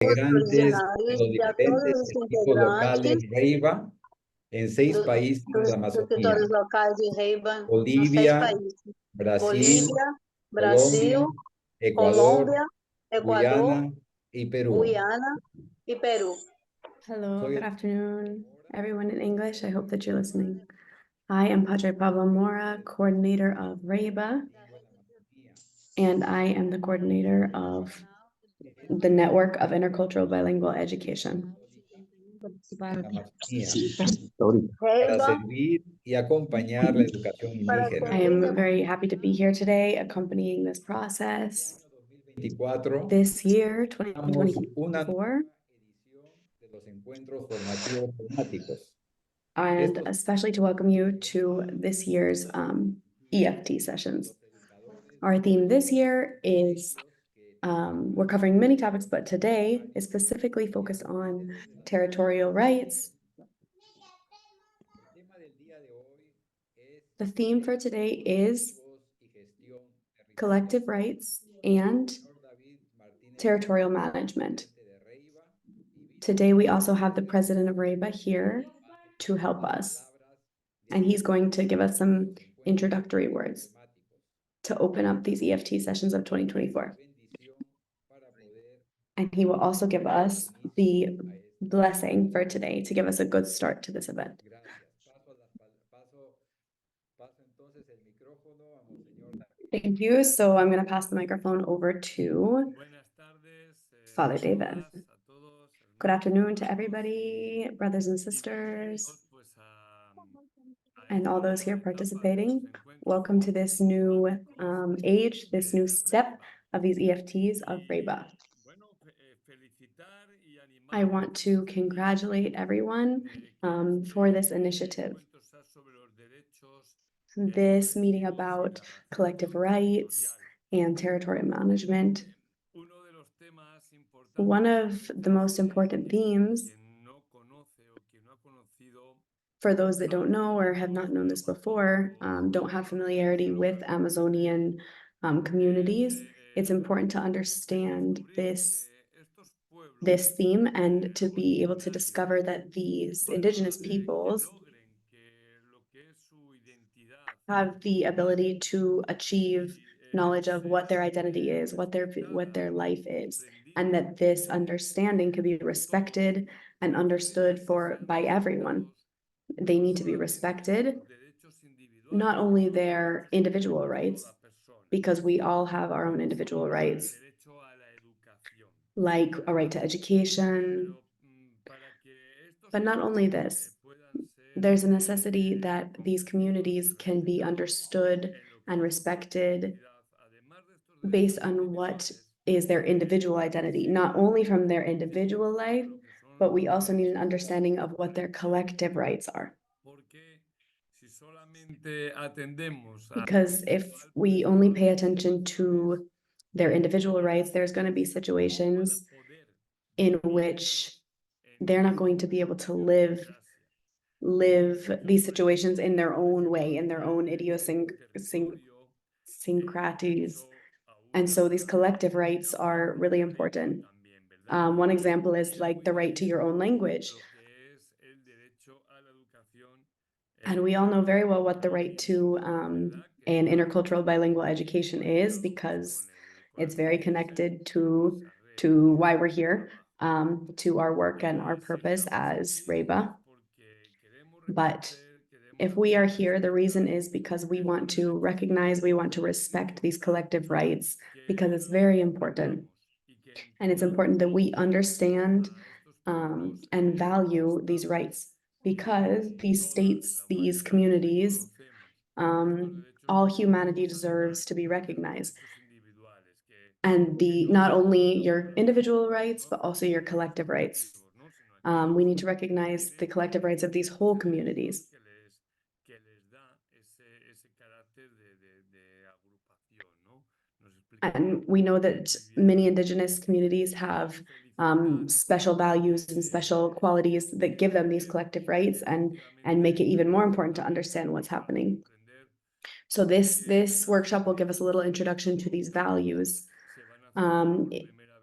integrantes de originais los e a todos diferentes os equipos locales integrantes Reiva en 6 países de dos la Amazonía: escritórios locais de Reiba nos 6 Bolivia, países: Brasil, Bolívia, Colombia, Brasil, Ecuador, Colômbia, Equador, Guyana y Perú. Guyana e Peru. Hello, good afternoon, everyone in English. I hope that you're listening. I am Padre Pablo Mora, coordinator of REIBA, and I am the coordinator of the Network of Intercultural Bilingual Education. La Amazonía, para Reiba, servir y acompañar la educación para indígena. I am very happy to be here today accompanying this process. 2024, This year, damos una 2024, edición de los encuentros formativos temáticos. and especially to welcome you to this year's EFT sessions. Our theme this year is we're covering many topics, but today is specifically focused on territorial rights. The theme for today is collective rights and territorial management. Today, we also have the president of REIBA here to help us, and he's going to give us some introductory words to open up these EFT sessions of 2024. And he will also give us the blessing for today to give us a good start to this event. Thank you. So I'm going to pass the microphone over to Father David. Good afternoon to everybody, brothers and sisters, and all those here participating. Welcome to this new age, this new step of these EFTs of REIBA. I want to congratulate everyone for this initiative. This meeting about collective rights and territorial management. One of the most important themes for those that don't know or have not known this before, don't have familiarity with Amazonian communities, it's important to understand this theme and to be able to discover that these indigenous peoples have the ability to achieve knowledge of what their identity is, what their life is, and that this understanding can be respected and understood by everyone. They need to be respected, not only their individual rights, because we all have our own individual rights, like a right to education, but not only this. There's a necessity that these communities can be understood and respected based on what is their individual identity, not only from their individual life, but we also need an understanding of what their collective rights are. Because if we only pay attention to their individual rights, there's going to be situations in which they're not going to be able to live these situations in their own way, in their own idiosyncrasies. And so these collective rights are really important. One example is like the right to your own language. And we all know very well what the right to an intercultural bilingual education is, because it's very connected to why we're here, to our work and our purpose as REIBA. But if we are here, the reason is because we want to recognize, we want to respect these collective rights, because it's very important. And it's important that we understand and value these rights, because these states, these communities, all humanity deserves to be recognized. And not only your individual rights, but also your collective rights. We need to recognize the collective rights of these whole communities. And we know that many indigenous communities have special values and special qualities that give them these collective rights and make it even more important to understand what's happening. So this workshop will give us a little introduction to these values.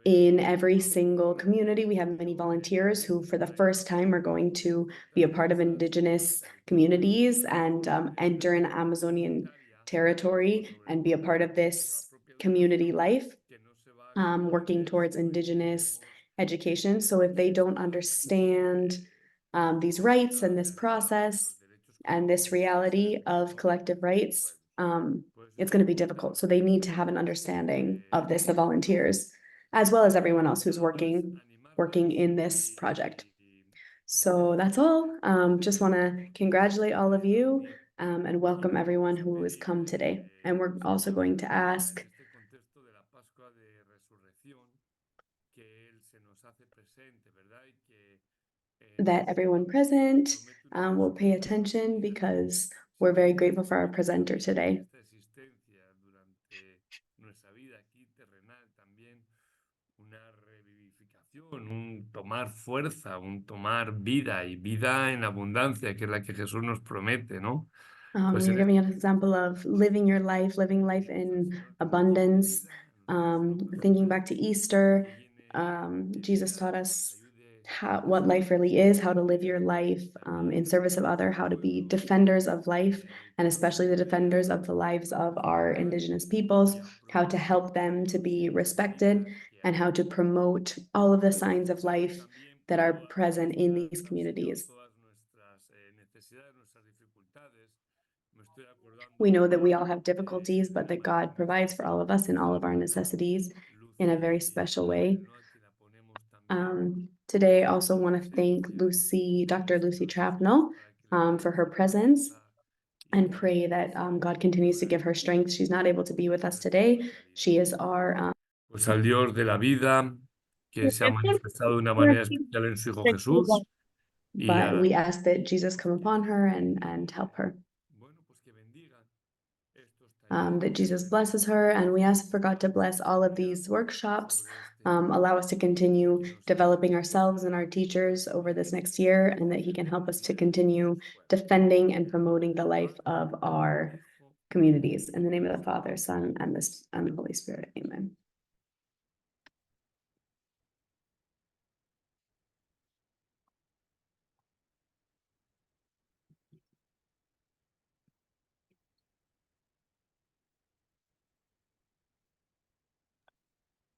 In every single community, we have many volunteers who for the first time are going to be a part of indigenous communities and enter an Amazonian territory and be a part of this community life, working towards indigenous education. So if they don't understand these rights and this process and this reality of collective rights, it's going to be difficult. So they need to have an understanding of this, the volunteers, as well as everyone else who's working in this project. So that's all. Just want to congratulate all of you and welcome everyone who has come today. And we're also going to ask that everyone present will pay attention because we're very grateful for our presenter today. Un tomar fuerza, un tomar vida y vida en abundancia, que es la que Jesús nos promete, ¿no? Pues You're giving an example of living life in abundance. Thinking back to Easter, Jesus taught us what life really is, how to live your life in service of other, how to be defenders of life, and especially the defenders of the lives of our indigenous peoples, how to help them to be respected, and how to promote all of the signs of life that are present in these communities. We know that we all have difficulties, but that God provides for all of us in all of our necessities in a very special way. Today, I also want to thank Dr. Lucy Trapnell, for her presence and pray that God continues to give her strength. She's not able to be with us today. She is our... Pues al Dios de la vida, que se ha manifestado de una manera especial en su Hijo Jesús. But we ask that Jesus come upon her and help her. That Jesus blesses her, and we ask for God to bless all of these workshops, allow us to continue developing ourselves and our teachers over this next year, and that He can help us to continue defending and promoting the life of our communities. In the name of the Father, Son, and the Holy Spirit. Amen.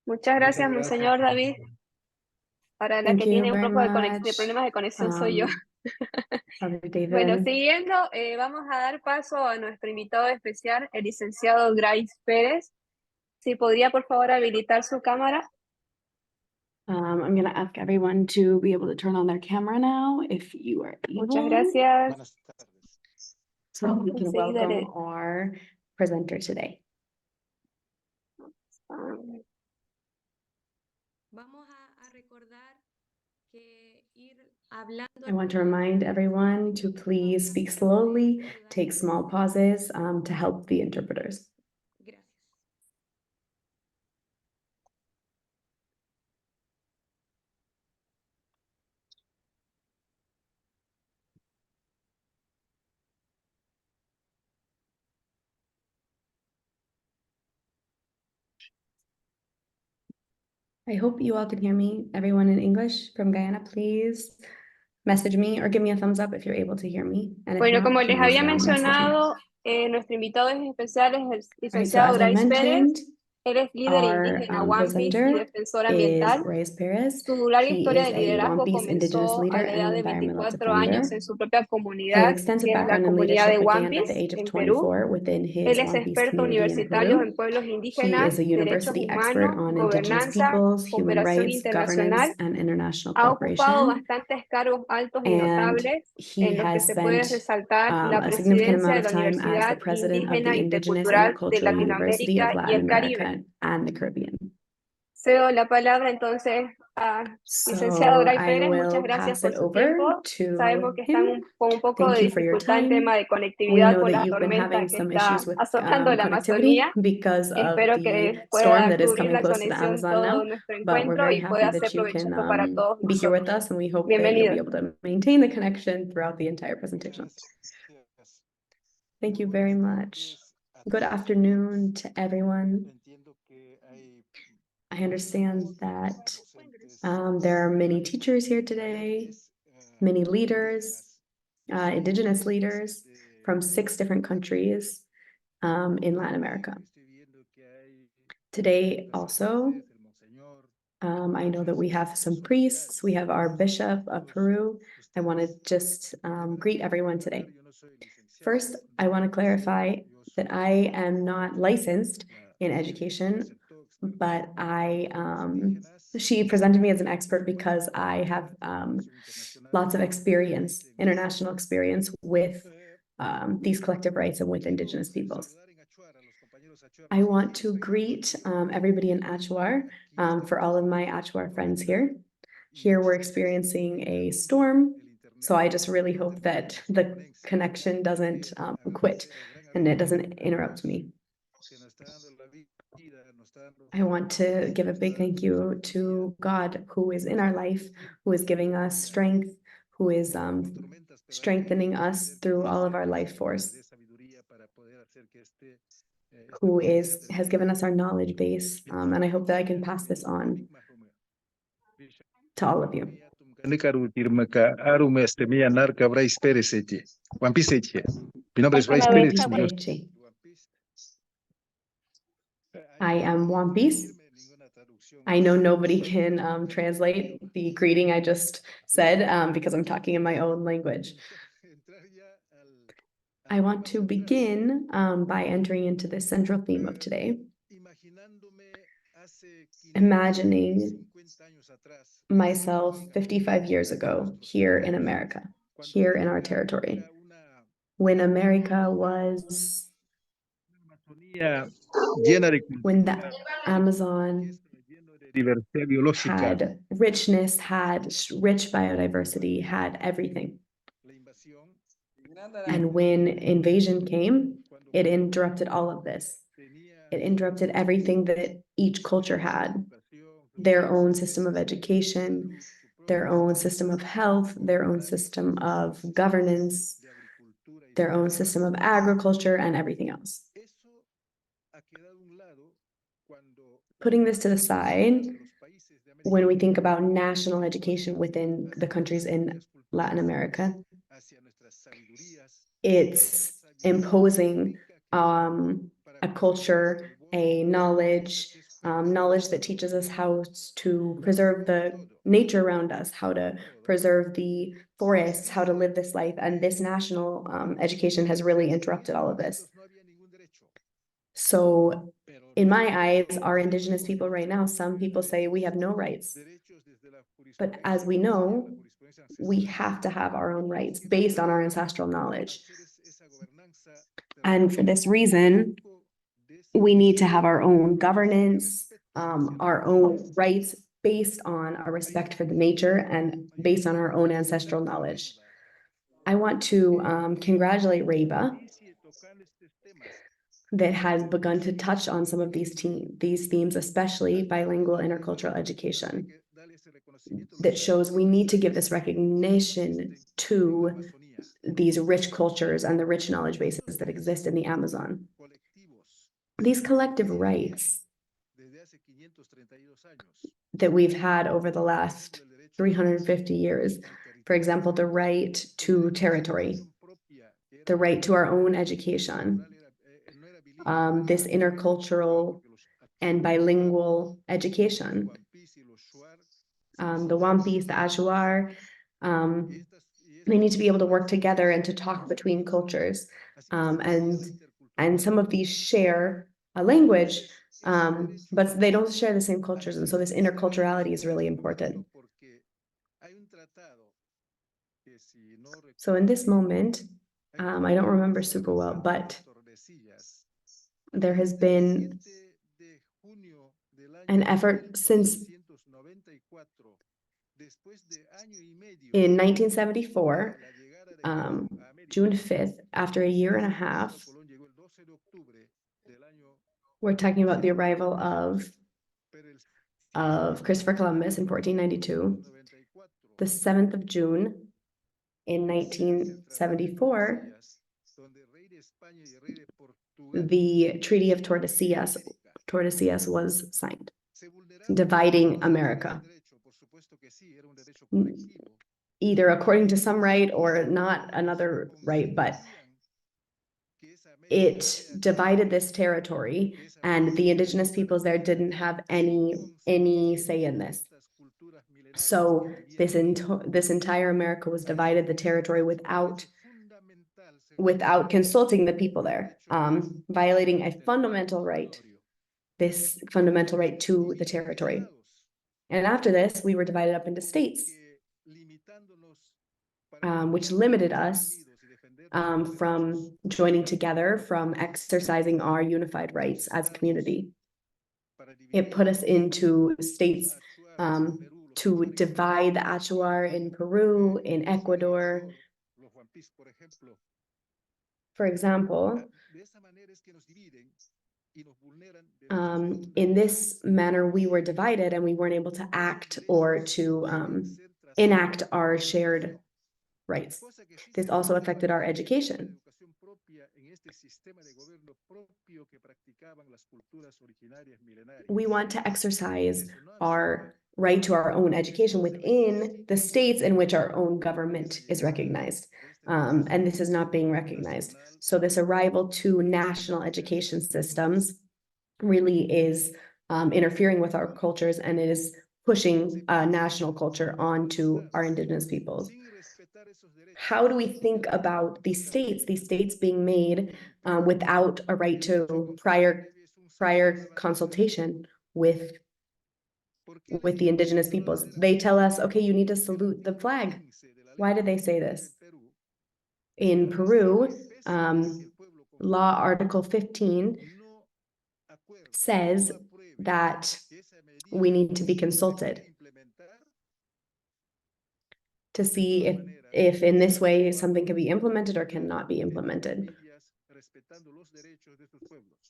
Muchas gracias, Monseñor David. Para la que tiene un poco de problemas de conexión soy yo. Bueno, siguiendo, vamos a dar paso a nuestro invitado especial, el licenciado Bryce Pérez. Si podría, por favor, habilitar su cámara. I'm going to ask everyone to be able to turn on their camera now, if you are able. Muchas gracias. So we can welcome our presenter today. I want to remind everyone to please speak slowly, take small pauses to help the interpreters. I hope you all can hear me. Everyone in English from Guyana, please message me or give me a thumbs up if you're able to hear me. And bueno, como les había mencionado, nuestro invitado especial es el licenciado Bryce Pérez. Él es líder indígena Wampis y defensor ambiental. Su larga historia de liderazgo comenzó a la edad de 24 años en su propia comunidad, que es la comunidad de Wampis en Perú. Él es experto universitario en pueblos indígenas, derechos humanos, gobernanza, cooperación internacional. Ha ocupado bastantes cargos altos y notables, en los que se puede resaltar la presidencia de la Universidad Indígena Intercultural de Latinoamérica y el Caribe. Cedo la palabra entonces a licenciado Bryce Pérez. Muchas gracias por su tiempo. Sabemos que están con un poco de dificultad en tema de conectividad por la tormenta que está azotando la Amazonía. Espero que pueda cubrir la conexión todo nuestro encuentro y pueda ser provechoso para todos nosotros. Bienvenido. Thank you very much. Good afternoon to everyone. I understand that there are many teachers here today, many leaders, indigenous leaders from 6 different countries in Latin America. Today also, I know that we have some priests, we have our Bishop of Peru. I want to just greet everyone today. First, I want to clarify that I am not licensed in education, but she presented me as an expert because I have lots of experience, international experience with these collective rights and with Indigenous peoples. I want to greet everybody in Achuar for all of my Achuar friends here. Here we're experiencing a storm, so I just really hope that the connection doesn't quit and it doesn't interrupt me. I want to give a big thank you to God, who is in our life, who is giving us strength, who is strengthening us through all of our life force, who has given us our knowledge base, and I hope that I can pass this on to all of you. Mi nombre es Bryce Pérez. I am Wampis. I know nobody can translate the greeting I just said because I'm talking in my own language. I want to begin by entering into the central theme of today, imagining myself 55 years ago here in America, here in our territory, when America was, when the Amazon had richness, had rich biodiversity, had everything. And when invasion came, it interrupted all of this. It interrupted everything that each culture had, their own system of education, their own system of health, their own system of governance, their own system of agriculture, and everything else. Putting this to the side, when we think about national education within the countries in Latin America, it's imposing a culture, a knowledge that teaches us how to preserve the nature around us, how to preserve the forests, how to live this life. And this national education has really interrupted all of this. So in my eyes, our Indigenous people right now, some people say we have no rights. But as we know, we have to have our own rights based on our ancestral knowledge. And for this reason, we need to have our own governance, our own rights based on our respect for the nature and based on our own ancestral knowledge. I want to congratulate Reba that has begun to touch on some of these themes, especially bilingual intercultural education, that shows we need to give this recognition to these rich cultures and the rich knowledge bases that exist in the Amazon. These collective rights that we've had over the last 350 years, for example, the right to territory, the right to our own education, this intercultural and bilingual education, the Wampis, the Achuar, they need to be able to work together and to talk between cultures. And some of these share a language, but they don't share the same cultures. And so this interculturality is really important. So in this moment, I don't remember super well, but there has been an effort since in 1974, June 5th, after a year and a half, we're talking about the arrival of Christopher Columbus in 1492, the 7th of June in 1974, the Treaty of Tordesillas was signed. dividing America, either according to some right or not another right, but it divided this territory, and the indigenous peoples there didn't have any say in this. So this entire America was divided, the territory, without consulting the people there, violating a fundamental right, this fundamental right to the territory. And after this, we were divided up into states, which limited us from joining together, from exercising our unified rights as a community. It put us into states to divide the Achuar in Peru, in Ecuador. For example, in this manner, we were divided and we weren't able to act or to enact our shared rights. This also affected our education. We want to exercise our right to our own education within the states in which our own government is recognized. And this is not being recognized. So this arrival to national education systems really is interfering with our cultures, and it is pushing national culture onto our indigenous peoples. How do we think about these states being made without a right to prior consultation with the indigenous peoples? They tell us, okay, you need to salute the flag. Why did they say this? In Peru, Law Article 15 says that we need to be consulted to see if in this way something can be implemented or cannot be implemented.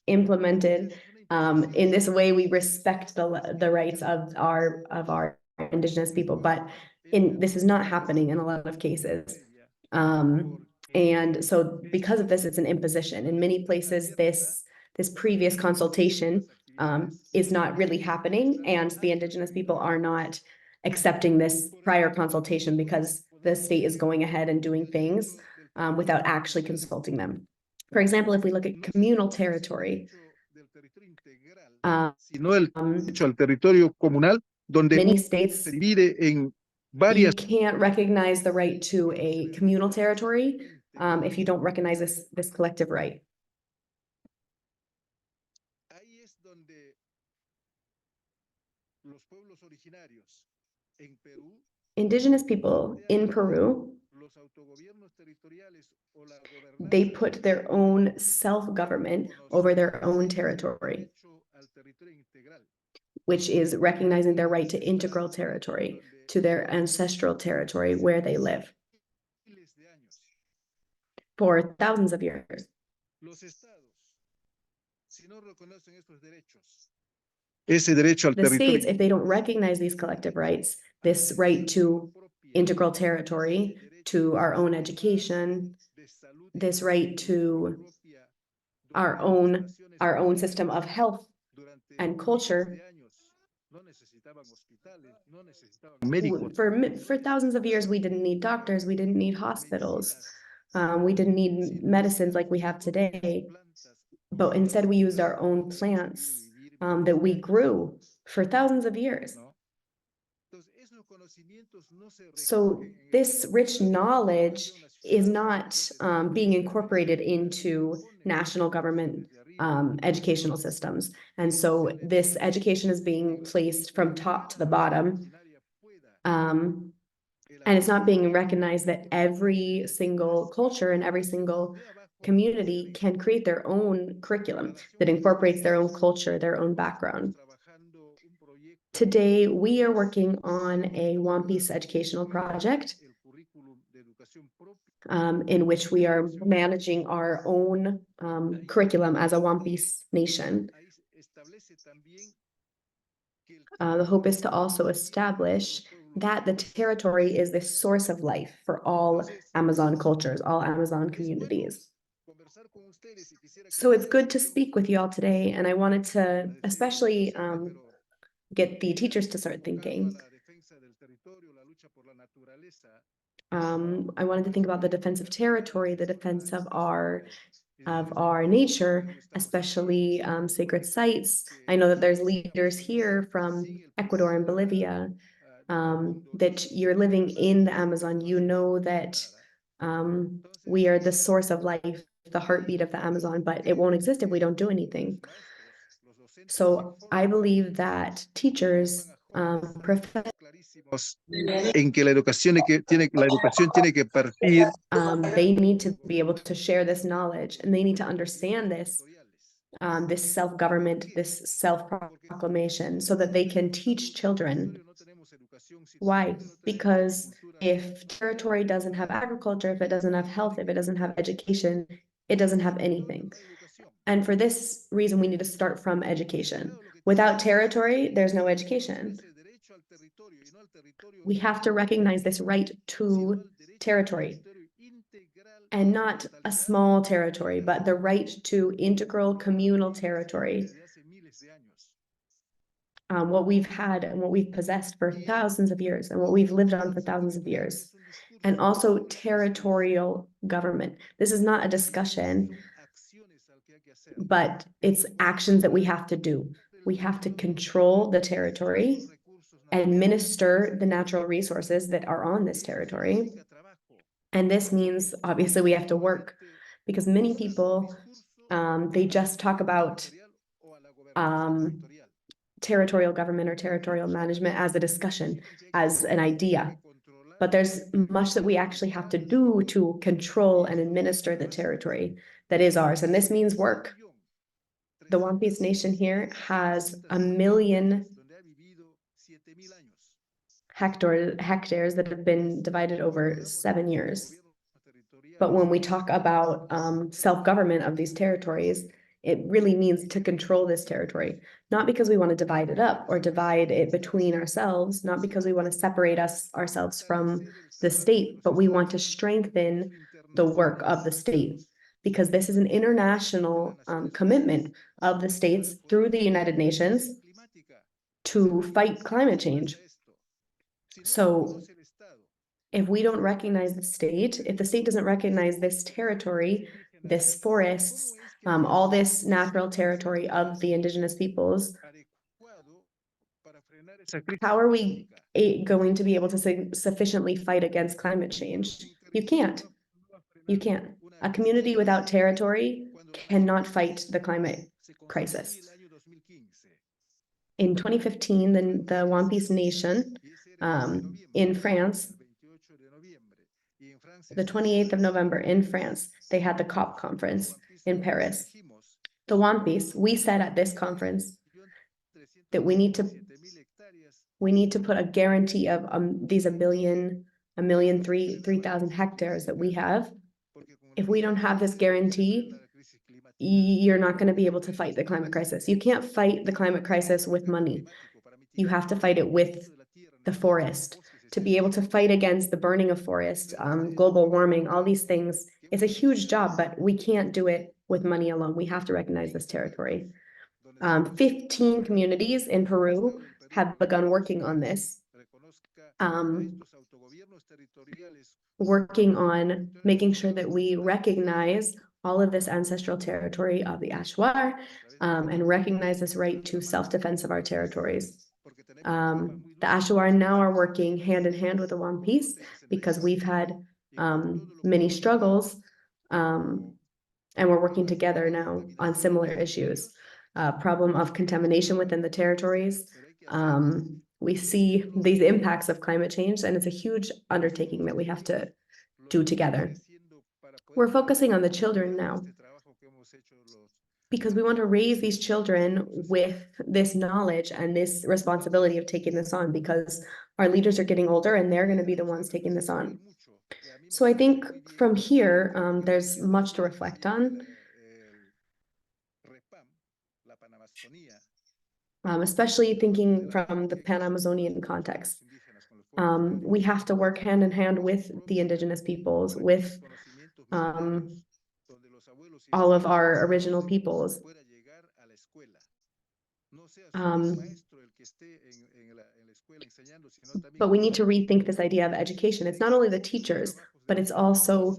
In this way, we respect the rights of our indigenous people, but this is not happening in a lot of cases. And so because of this, it's an imposition. In many places, this previous consultation is not really happening, and the indigenous people are not accepting this prior consultation because the state is going ahead and doing things without actually consulting them. For example, if we look at communal territory, many states, you can't recognize the right to a communal territory if you don't recognize this collective right. Indigenous people in Peru, they put their own self-government over their own territory, which is recognizing their right to integral territory, to their ancestral territory where they live for thousands of years. The states, if they don't recognize these collective rights, this right to integral territory, to our own education, this right to our own system of health and culture, for thousands of years, we didn't need doctors, we didn't need hospitals, we didn't need medicines like we have today, but instead we used our own plants that we grew for thousands of years. So this rich knowledge is not being incorporated into national government educational systems. And so this education is being placed from top to the bottom. And it's not being recognized that every single culture and every single community can create their own curriculum that incorporates their own culture, their own background. Today, we are working on a One Piece educational project in which we are managing our own curriculum as a One Piece nation. The hope is to also establish that the territory is the source of life for all Amazon cultures, all Amazon communities. So it's good to speak with you all today, and I wanted to especially get the teachers to start thinking. I wanted to think about the defense of territory, the defense of our nature, especially sacred sites. I know that there's leaders here from Ecuador and Bolivia that you're living in the Amazon. You know that we are the source of life, the heartbeat of the Amazon, but it won't exist if we don't do anything. So I believe that teachers, en que la educación tiene que partir. They need to be able to share this knowledge, and they need to understand this self-government, this self-proclamation, so that they can teach children. Why? Because if territory doesn't have agriculture, if it doesn't have health, if it doesn't have education, it doesn't have anything. And for this reason, we need to start from education. Without territory, there's no education. We have to recognize this right to territory, and not a small territory, but the right to integral communal territory. What we've had and what we've possessed for thousands of years, and what we've lived on for thousands of years. And also territorial government. This is not a discussion, but it's actions that we have to do. We have to control the territory, administer the natural resources that are on this territory. And this means, obviously, we have to work, because many people, they just talk about territorial government or territorial management as a discussion, as an idea. But there's much that we actually have to do to control and administer the territory that is ours. And this means work. The One Piece Nation here has 1 million hectares that have been divided over 7 years. But when we talk about self-government of these territories, it really means to control this territory, not because we want to divide it up or divide it between ourselves, not because we want to separate ourselves from the state, but we want to strengthen the work of the state, because this is an international commitment of the states through the United Nations to fight climate change. So if we don't recognize the state, if the state doesn't recognize this territory, this forests, all this natural territory of the indigenous peoples, how are we going to be able to sufficiently fight against climate change? You can't. You can't. A community without territory cannot fight the climate crisis. In 2015, the One Piece Nation in France, the 28th of November in France, they had the COP conference in Paris. The One Piece, we said at this conference that we need to put a guarantee of these 3,000 hectares that we have. If we don't have this guarantee, you're not going to be able to fight the climate crisis. You can't fight the climate crisis with money. You have to fight it with the forest. To be able to fight against the burning of forest, global warming, all these things, it's a huge job, but we can't do it with money alone. We have to recognize this territory. 15 communities in Peru have begun working on this, working on making sure that we recognize all of this ancestral territory of the Ashuar, and recognize this right to self-defense of our territories. The Ashuar now are working hand in hand with the One Piece, because we've had many struggles, and we're working together now on similar issues. Problem of contamination within the territories. We see these impacts of climate change, and it's a huge undertaking that we have to do together. We're focusing on the children now, because we want to raise these children with this knowledge and this responsibility of taking this on, because our leaders are getting older and they're going to be the ones taking this on. So I think from here, there's much to reflect on. Especially thinking from the Pan-Amazonian context. We have to work hand in hand with the indigenous peoples, with all of our original peoples. But we need to rethink this idea of education. It's not only the teachers, but it's also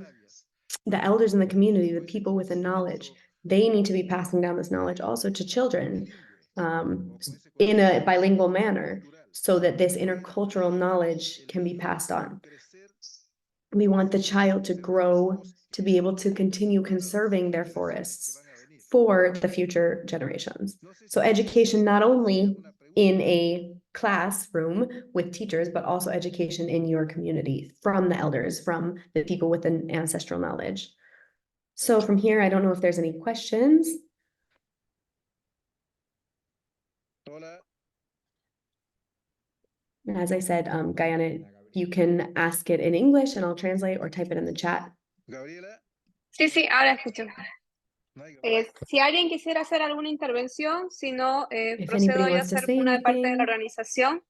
the elders in the community, the people with the knowledge. They need to be passing down this knowledge also to children in a bilingual manner so that this intercultural knowledge can be passed on. We want the child to grow to be able to continue conserving their forests for the future generations. So education not only in a classroom with teachers, but also education in your community from the elders, from the people with an ancestral knowledge. So from here, I don't know if there's any questions. As I said, Guyana, you can ask it in English and I'll translate or type it in the chat. Sí, ahora escucho. Si alguien quisiera hacer alguna intervención, si no, procedo yo a hacer una parte de la organización.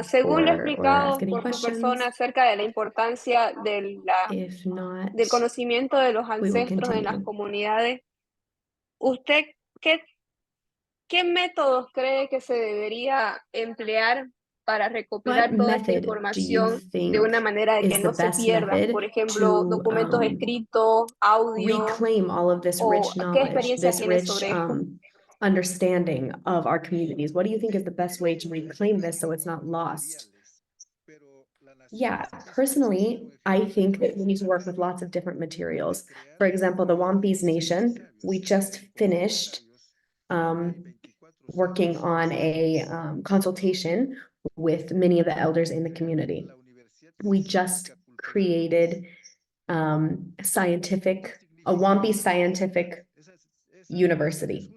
Según lo explicado por tu persona acerca de la importancia del conocimiento de los ancestros en las comunidades, ¿usted qué métodos cree que se debería emplear para recopilar toda esta información de una manera de que no se pierda? Por ejemplo, documentos escritos, audio, o qué experiencia tiene sobre esto. Understanding of our communities. What do you think is the best way to reclaim this so it's not lost? Yeah, personally, I think that we need to work with lots of different materials. For example, the Wampis Nation, we just finished working on a consultation with many of the elders in the community. We just created a Wampi scientific university.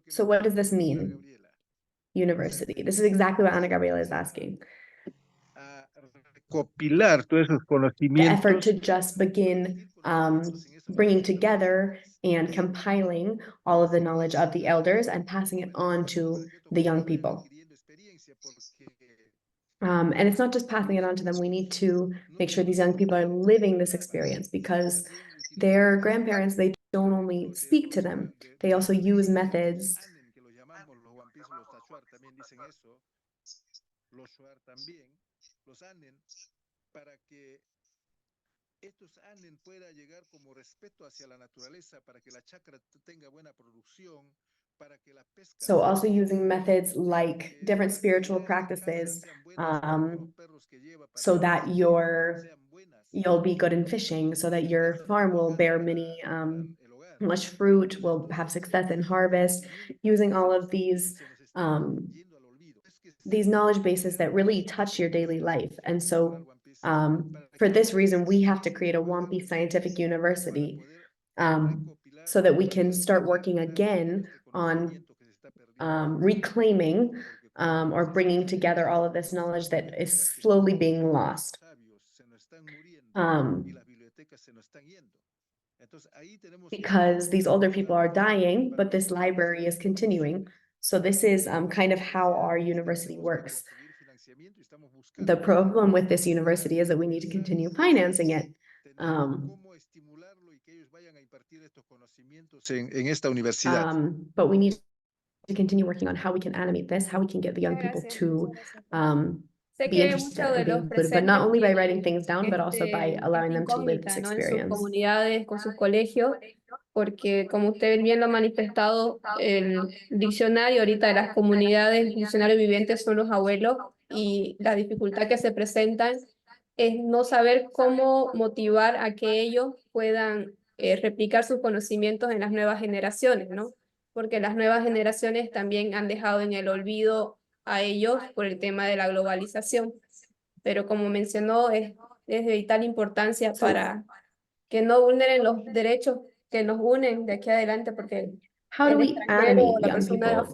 So what does this mean? University. This is exactly what Ana Gabriela is asking. The effort to just begin bringing together and compiling all of the knowledge of the elders and passing it on to the young people. And it's not just passing it on to them. We need to make sure these young people are living this experience because their grandparents, they don't only speak to them, they also use methods. So also using methods like different spiritual practices so that you'll be good in fishing, so that your farm will bear much fruit, will have success in harvest, using all of these knowledge bases that really touch your daily life. And so for this reason, we have to create a Wampi Scientific University so that we can start working again on reclaiming or bringing together all of this knowledge that is slowly being lost. Because these older people are dying, but this library is continuing. So this is kind of how our university works. The problem with this university is that we need to continue financing it. But we need to continue working on how we can animate this, how we can get the young people to be interested and being included, but not only by writing things down, but also by allowing them to live this experience. En sus comunidades, con sus colegios, porque como usted bien lo ha manifestado, el diccionario ahorita de las comunidades, el diccionario viviente son los abuelos, y la dificultad que se presentan es no saber cómo motivar a que ellos puedan replicar sus conocimientos en las nuevas generaciones, ¿no? Porque las nuevas generaciones también han dejado en el olvido a ellos por el tema de la globalización. Pero como mencionó, es de vital importancia para que no vulneren los derechos que nos unen de aquí adelante, porque how do we animate young people to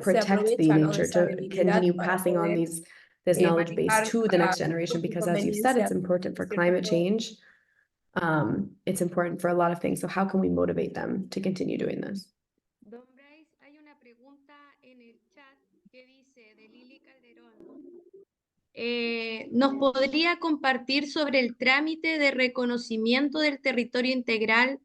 protect the nature, to continue passing on this knowledge base to the next generation? Because as you've said, it's important for climate change. It's important for a lot of things. So how can we motivate them to continue doing this? Don Bryce, hay una pregunta en el chat que dice de Lili Calderón. ¿Nos podría compartir sobre el trámite de reconocimiento del territorio integral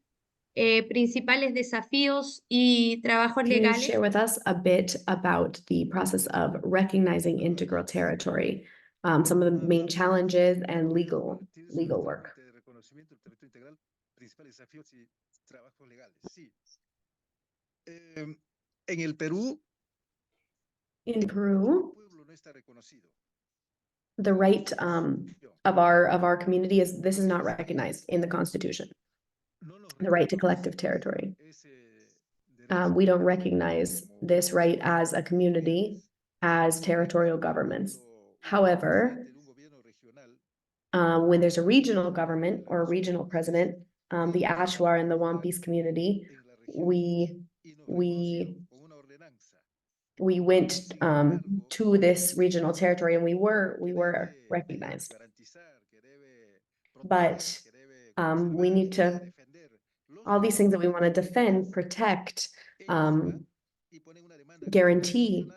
principales desafíos y trabajos Can you legales? share with us a bit about the process of recognizing integral territory, some of the main challenges and legal work? En el Perú, In Peru, pueblo no está reconocido. the right of our community this is not recognized in the Constitution. The right to collective territory. We don't recognize this right as a community, as territorial governments. However, when there's a regional government or a regional president, the Ashwar and the Wampis community, we went to this regional territory and we were recognized. But we need to, all these things that we want to defend, protect, guarantee.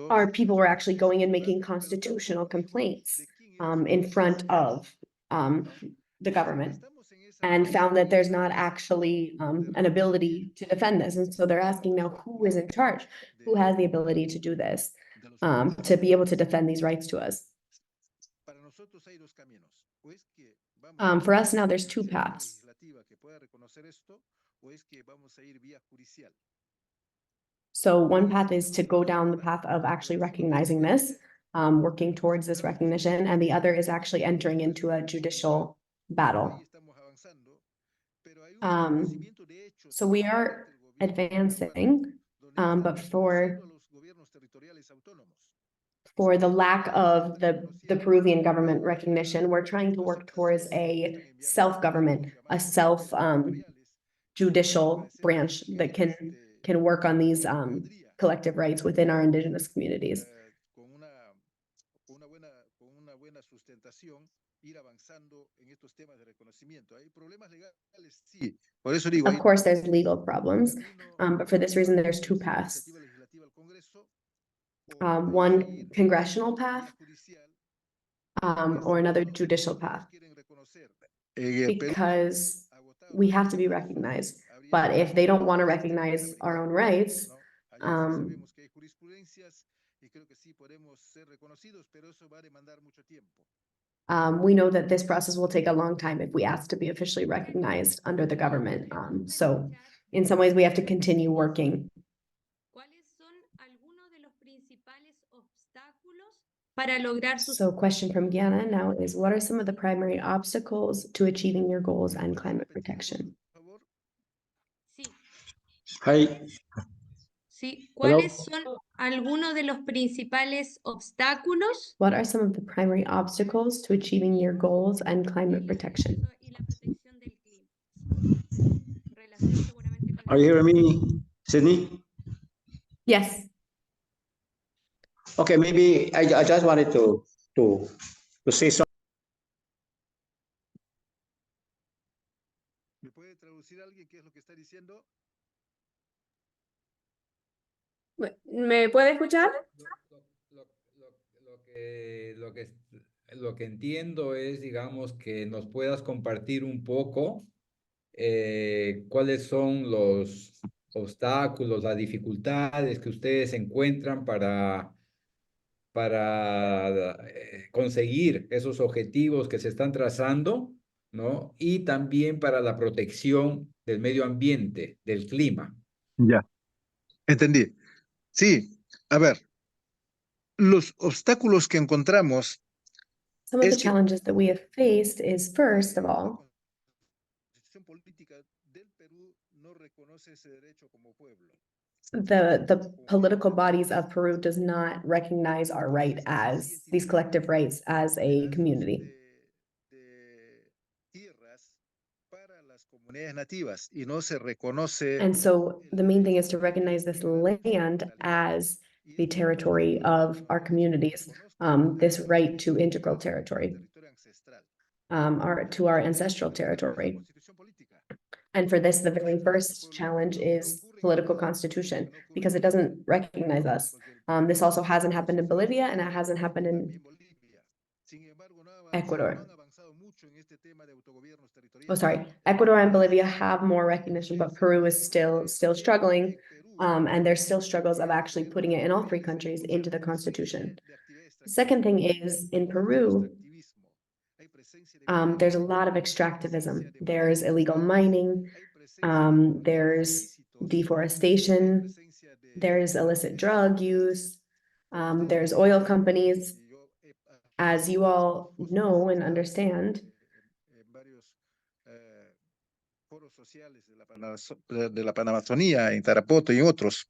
Our people were actually going and making constitutional complaints in front of the government and found that there's not actually an ability to defend this. And so they're asking now, who is in charge? Who has the ability to do this, to be able to defend these rights to us? For us now, there's two paths. So one path is to go down the path of actually recognizing this, working towards this recognition, and the other is actually entering into a judicial battle. So we are advancing, but for the lack of the Peruvian government recognition, we're trying to work towards a self-government, a judicial branch that can work on these collective rights within our indigenous communities. Of course, there's legal problems, but for this reason, there's two paths. One congressional path, or another judicial path, because we have to be recognized. But if they don't want to recognize our own rights, we know that this process will take a long time if we ask to be officially recognized under the government. So in some ways, we have to continue working. So question from Guyana now is, what are some of the primary obstacles to achieving your goals and climate protection? Hi. Sí, ¿cuáles son algunos de los principales obstáculos? What are some of the primary obstacles to achieving your goals and climate protection? Are you hearing me, Sydney? Yes. Okay, maybe I just wanted to say something. ¿Me puede traducir alguien qué es lo que está diciendo? ¿Me puede escuchar? Lo que entiendo es, digamos, que nos puedas compartir un poco cuáles son los obstáculos, las dificultades que ustedes encuentran para conseguir esos objetivos que se están trazando, ¿no? Y también para la protección del medio ambiente, del clima. Ya, entendí. Sí, a ver, los obstáculos que encontramos. Some of the challenges that we have faced is, first of all, the political bodies of Peru does not recognize our right as these collective rights as a community. And so the main thing is to recognize this land as the territory of our communities, this right to integral territory, to our ancestral territory. And for this, the very first challenge is political constitution because it doesn't recognize us. This also hasn't happened in Bolivia and it hasn't happened in Ecuador. Oh, sorry. Ecuador and Bolivia have more recognition, but Peru is still struggling. And there's still struggles of actually putting it in all three countries into the constitution. The second thing is in Peru, there's a lot of extractivism. There's illegal mining, there's deforestation, there's illicit drug use, there's oil companies. As you all know and understand, de la Panamazonía, en Tarapoto y otros.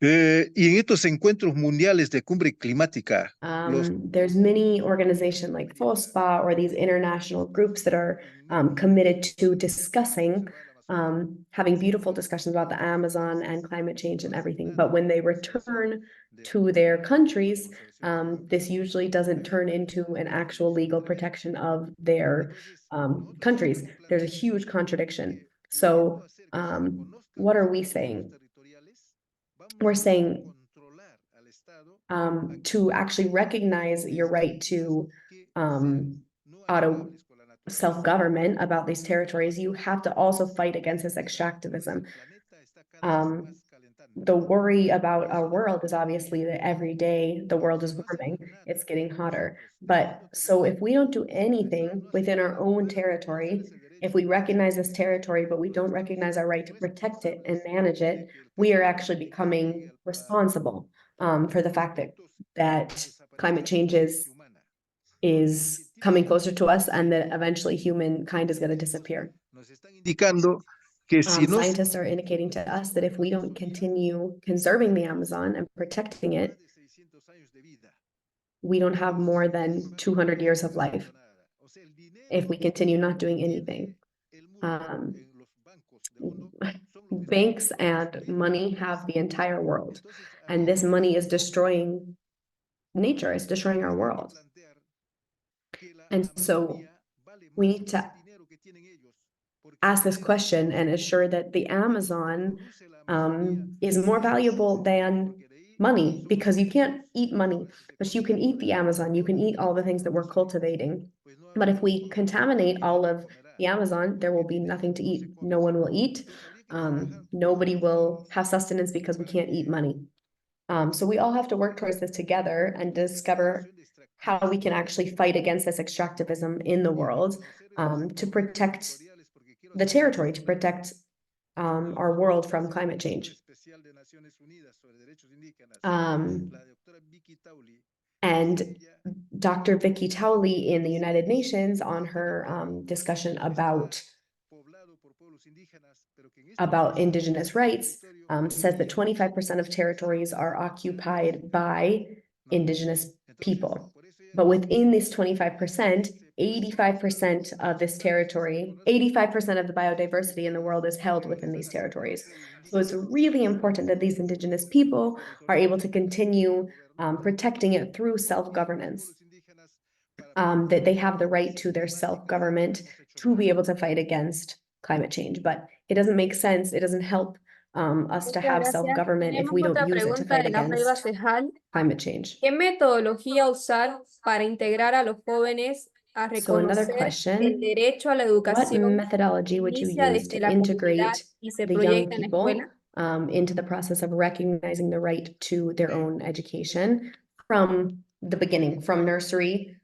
Y en estos encuentros mundiales de cumbre climática, there's many organizations like FOSPA or these international groups that are committed to discussing, having beautiful discussions about the Amazon and climate change and everything. But when they return to their countries, this usually doesn't turn into an actual legal protection of their countries. There's a huge contradiction. So what are we saying? We're saying to actually recognize your right to auto self-government about these territories, you have to also fight against this extractivism. The worry about our world is obviously that every day the world is warming, it's getting hotter. But so if we don't do anything within our own territory, if we recognize this territory, but we don't recognize our right to protect it and manage it, we are actually becoming responsible for the fact that climate change is coming closer to us and that eventually humankind is going to disappear. Scientists are indicating to us that if we don't continue conserving the Amazon and protecting it, we don't have more than 200 years of life if we continue not doing anything. Banks and money have the entire world, and this money is destroying nature, it's destroying our world. And so we need to ask this question and ensure that the Amazon is more valuable than money, because you can't eat money, but you can eat the Amazon, you can eat all the things that we're cultivating. But if we contaminate all of the Amazon, there will be nothing to eat. No one will eat. Nobody will have sustenance because we can't eat money. So we all have to work towards this together and discover how we can actually fight against this extractivism in the world, to protect the territory, to protect our world from climate change. And Dr. Vicky Towley in the United Nations, on her discussion about indigenous rights, says that 25% of territories are occupied by indigenous people. But within this 25%, 85% of this territory, 85% of the biodiversity in the world is held within these territories. So it's really important that these indigenous people are able to continue protecting it through self-governance, that they have the right to their self-government to be able to fight against climate change. But it doesn't make sense, it doesn't help us to have self-government if we don't use it to fight against climate change. ¿Qué metodología usar para integrar a los jóvenes a reconocer el derecho a la educación? What methodology would you use to integrate the young people into the process of recognizing the right to their own education from the beginning, from nursery,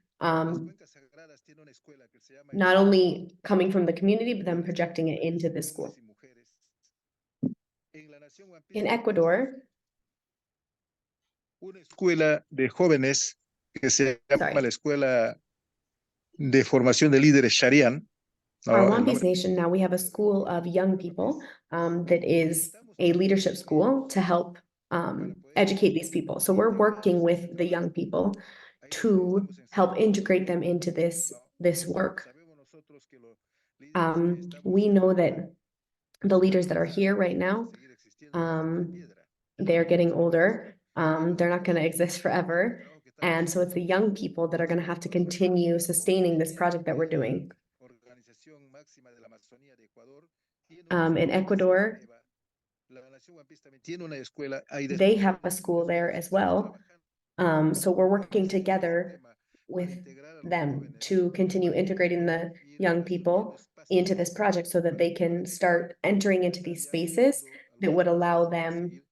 not only coming from the community, but then projecting it into the school? In Ecuador, una escuela de jóvenes que se llama la Escuela de Formación de Líderes Sharian. Our One Piece Nation, now we have a school of young people that is a leadership school to help educate these people. So we're working with the young people to help integrate them into this work. We know that the leaders that are here right now, they're getting older. They're not going to exist forever. And so it's the young people that are going to have to continue sustaining this project that we're doing. In Ecuador, They have a school there as well. So we're working together with them to continue integrating the young people into this project so that they can start entering into these spaces that would allow them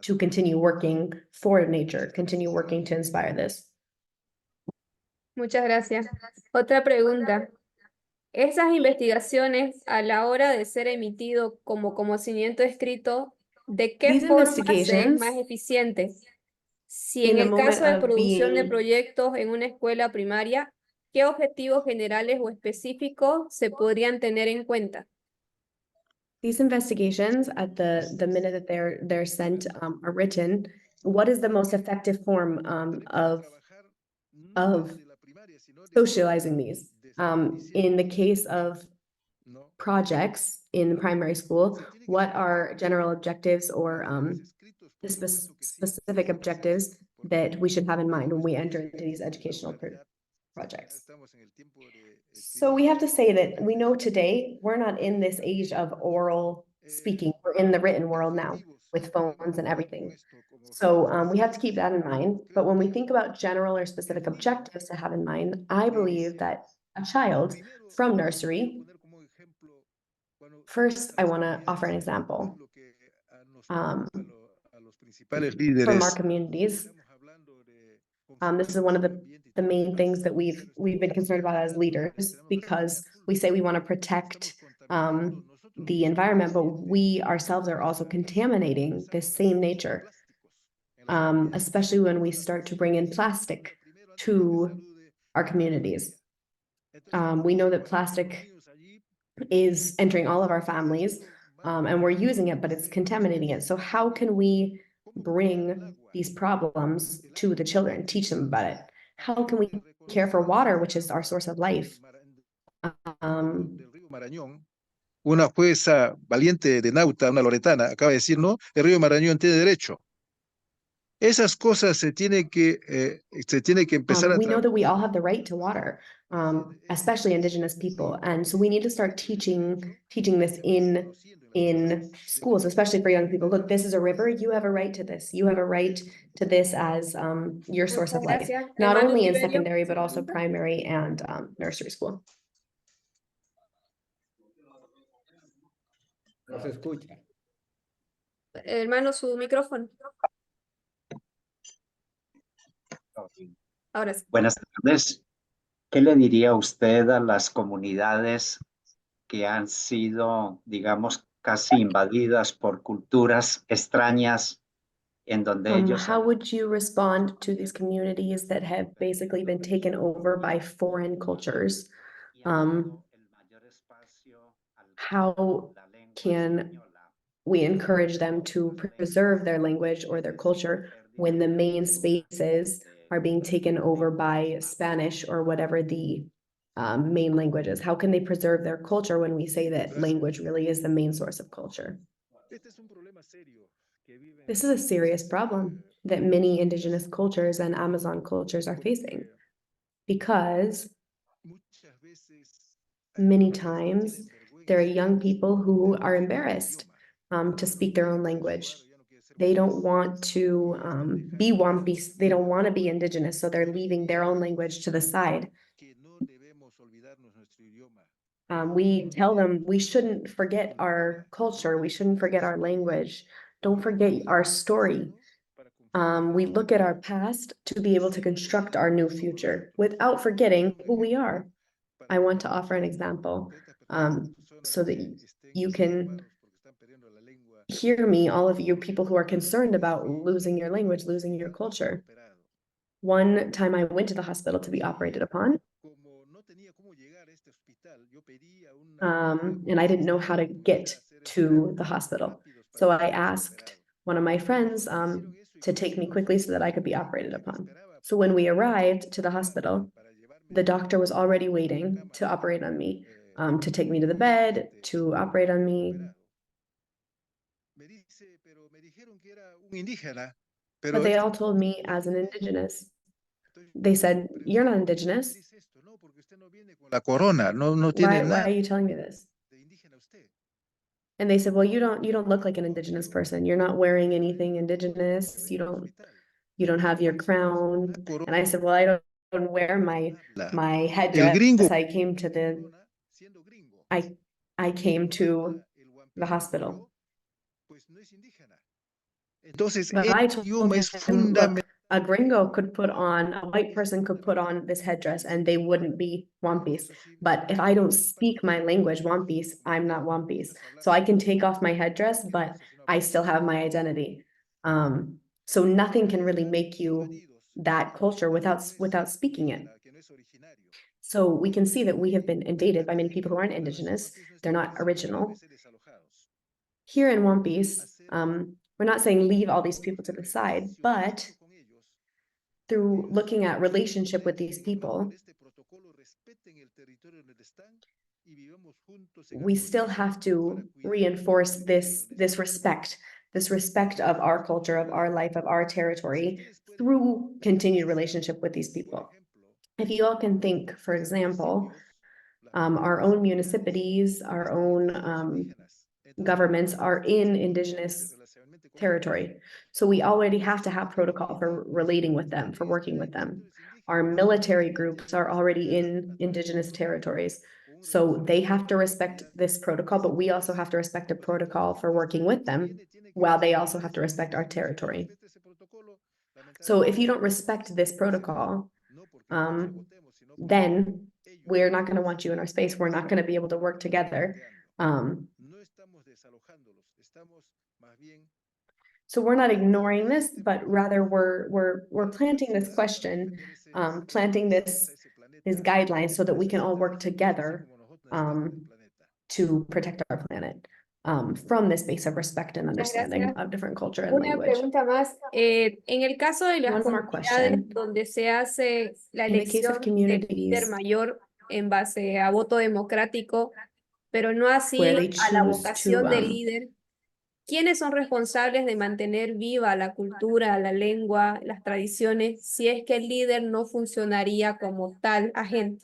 to continue working for nature, continue working to inspire this. Muchas gracias. Otra pregunta. Esas investigaciones a la hora de ser emitido como conocimiento escrito, ¿de qué These forma se es investigations, más eficiente? Si in en the el moment caso de of producción de being proyectos en una escuela primaria, ¿qué objetivos generales o específicos se podrían tener en cuenta? these investigations at the minute that they're sent are written, what is the most effective form of socializing these? In the case of projects in primary school, what are general objectives or the specific objectives that we should have in mind when we enter into these educational projects? So we have to say that we know today we're not in this age of oral speaking. We're in the written world now with phones and everything. So we have to keep that in mind. But when we think about general or specific objectives to have in mind, I believe that a child from nursery, first, I want to offer an example from our communities. This is one of the main things that we've been concerned about as leaders, because we say we want to protect the environment, but we ourselves are also contaminating this same nature, especially when we start to bring in plastic to our communities. We know that plastic is entering all of our families, and we're using it, but it's contaminating it. So how can we bring these problems to the children, teach them about it? How can we care for water, which is our source of life? Una jueza valiente de Nauta, una loretana, acaba de decir, no, el río Marañón tiene derecho. Esas cosas se tiene que empezar a we know that we all have the right to water, especially Indigenous people. And so we need to start teaching this in schools, especially for young people. Look, this is a river. You have a right to this. You have a right to this as your source of life, not only in secondary, but also primary and nursery school. No se escucha. Hermano, su micrófono. Ahora sí. Buenas tardes. ¿Qué le diría usted a las comunidades que han sido, digamos, casi invadidas por culturas extrañas en donde ellos... How would you respond to these communities that have basically been taken over by foreign cultures? How can we encourage them to preserve their language or their culture when the main spaces are being taken over by Spanish or whatever the main language is? How can they preserve their culture when we say that language really is the main source of culture? This is a serious problem that many indigenous cultures and Amazon cultures are facing, because many times there are young people who are embarrassed to speak their own language. They don't want to be Wampis. They don't want to be indigenous, so they're leaving their own language to the side. We tell them we shouldn't forget our culture. We shouldn't forget our language. Don't forget our story. We look at our past to be able to construct our new future without forgetting who we are. I want to offer an example so that you can hear me, all of you people who are concerned about losing your language, losing your culture. One time I went to the hospital to be operated upon, and I didn't know how to get to the hospital. So I asked one of my friends to take me quickly so that I could be operated upon. So when we arrived to the hospital, the doctor was already waiting to operate on me, to take me to the bed, to operate on me. But they all told me as an indigenous. They said, "You're not indigenous. La corona, no Why are you telling me this?" And they said, well, you don't look like an indigenous person. You're not wearing anything indigenous. You don't have your crown. And I said, well, I don't wear my El headdress. gringo I came to the hospital. Entonces, But el I told idioma es him, look, fundamental. a white person could put on this headdress and they wouldn't be Wampis. But if I don't speak my language, Wampis, I'm not Wampis. So I can take off my headdress, but I still have my identity. So nothing can really make you that culture without speaking it. So we can see that we have been invaded by many people who aren't indigenous. They're not original. Here in Wampis, we're not saying leave all these people to the side, but through looking at relationship with these people, we still have to reinforce this respect of our culture, of our life, of our territory through continued relationship with these people. If you all can think, for example, our own municipalities, our own governments are in indigenous territory. So we already have to have protocol for relating with them, for working with them. Our military groups are already in indigenous territories. So they have to respect this protocol, but we also have to respect a protocol for working with them, while they also have to respect our territory. So if you don't respect this protocol, then we're not going to want you in our space. We're not going to be able to work together. So we're not ignoring this, but rather we're planting this question, planting this guidelines so that we can all work together to protect our planet from this base of respect and understanding of different culture and Una language. pregunta más. En el caso de las One more comunidades question. donde se hace la In the case of elección del líder communities mayor en base a voto democrático, pero no así where they a la choose vocación to del líder, ¿quiénes son responsables de mantener viva la cultura, la lengua, las tradiciones, si es que el líder no funcionaría como tal agente?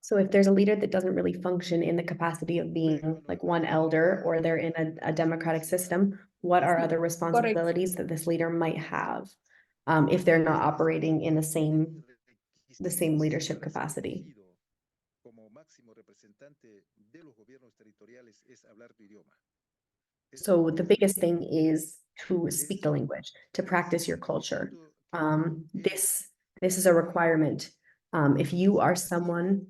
So if there's a leader that doesn't really function in the capacity of being like one elder, or they're in a democratic system, what are other responsibilities that this leader might have if they're not operating in the same leadership capacity? So the biggest thing is to speak the language, to practice your culture. This is a requirement. If you are someone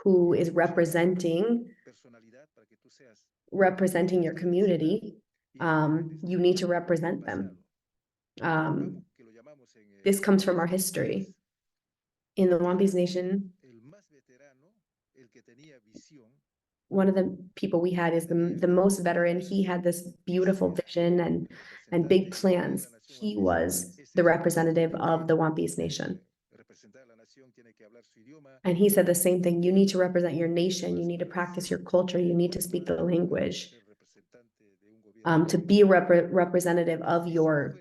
who is representing your community, you need to represent them. This comes from our history. In the Wampis Nation, one of the people we had is the most veteran. He had this beautiful vision and big plans. He was the representative of the Wampis Nation. And he said the same thing. You need to represent your nation. You need to practice your culture. You need to speak the language. To be a representative of your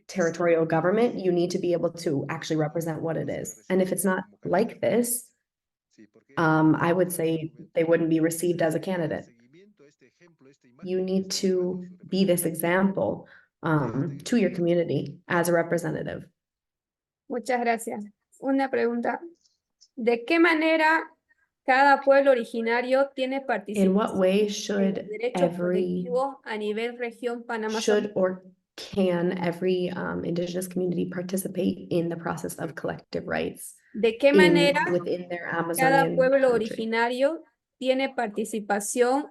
territorial government, you need to be able to actually represent what it is. And if it's not like this, I would say they wouldn't be received as a candidate. You need to be this example to your community as a representative. Muchas gracias. Una pregunta. ¿De qué manera cada pueblo originario tiene In what participación way en should los derechos every colectivos a nivel región Panamá? should or can every indigenous community participate in the process of collective rights ¿De qué manera within their cada Amazonian pueblo country? originario tiene participación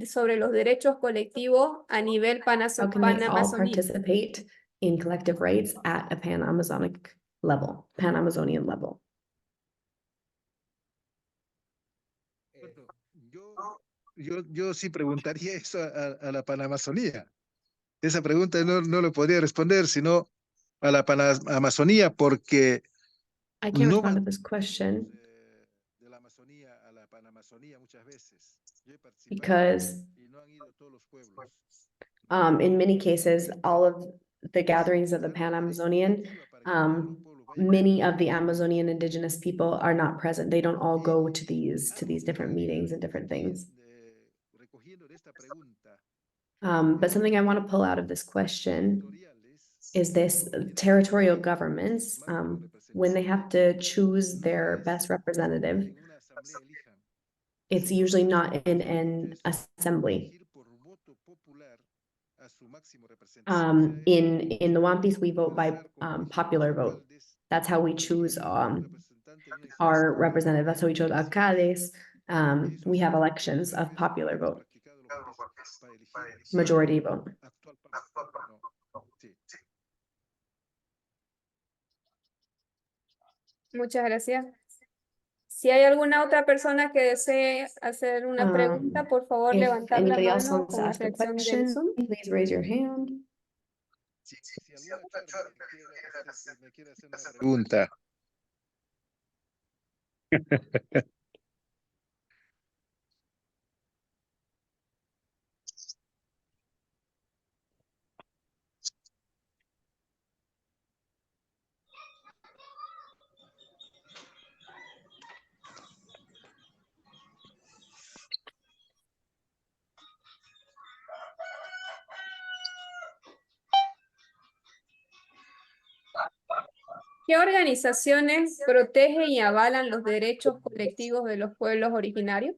sobre los derechos colectivos a nivel How can they all panamazónico? participate in collective rights at a pan-Amazonic level, pan-Amazonian level? Yo sí preguntaría eso a la Panamazonía. Esa pregunta no lo podría responder, sino a la Panamazonía, porque I can't no respond to this question de la Amazonía a la Panamazonía muchas veces. Yo he participado because y no han ido todos los pueblos. in many cases, all of the gatherings of the Pan-Amazonian, many of the Amazonian indigenous people are not present. They don't all go to these different meetings and different things. But something I want to pull out of this question is this territorial governments, when they have to choose their best representative, it's usually not in an assembly. In the One Piece, we vote by popular vote. That's how we choose our representative. That's how we chose alcaldes. We have elections of popular vote, majority vote. Muchas gracias. Si hay alguna otra persona que desee hacer una pregunta, por favor, If levantar la anybody else mano wants to con la ask a reacción del question, Zoom. please raise your hand. Pregunta. ¿Qué organizaciones protegen y avalan los derechos colectivos de los pueblos originarios?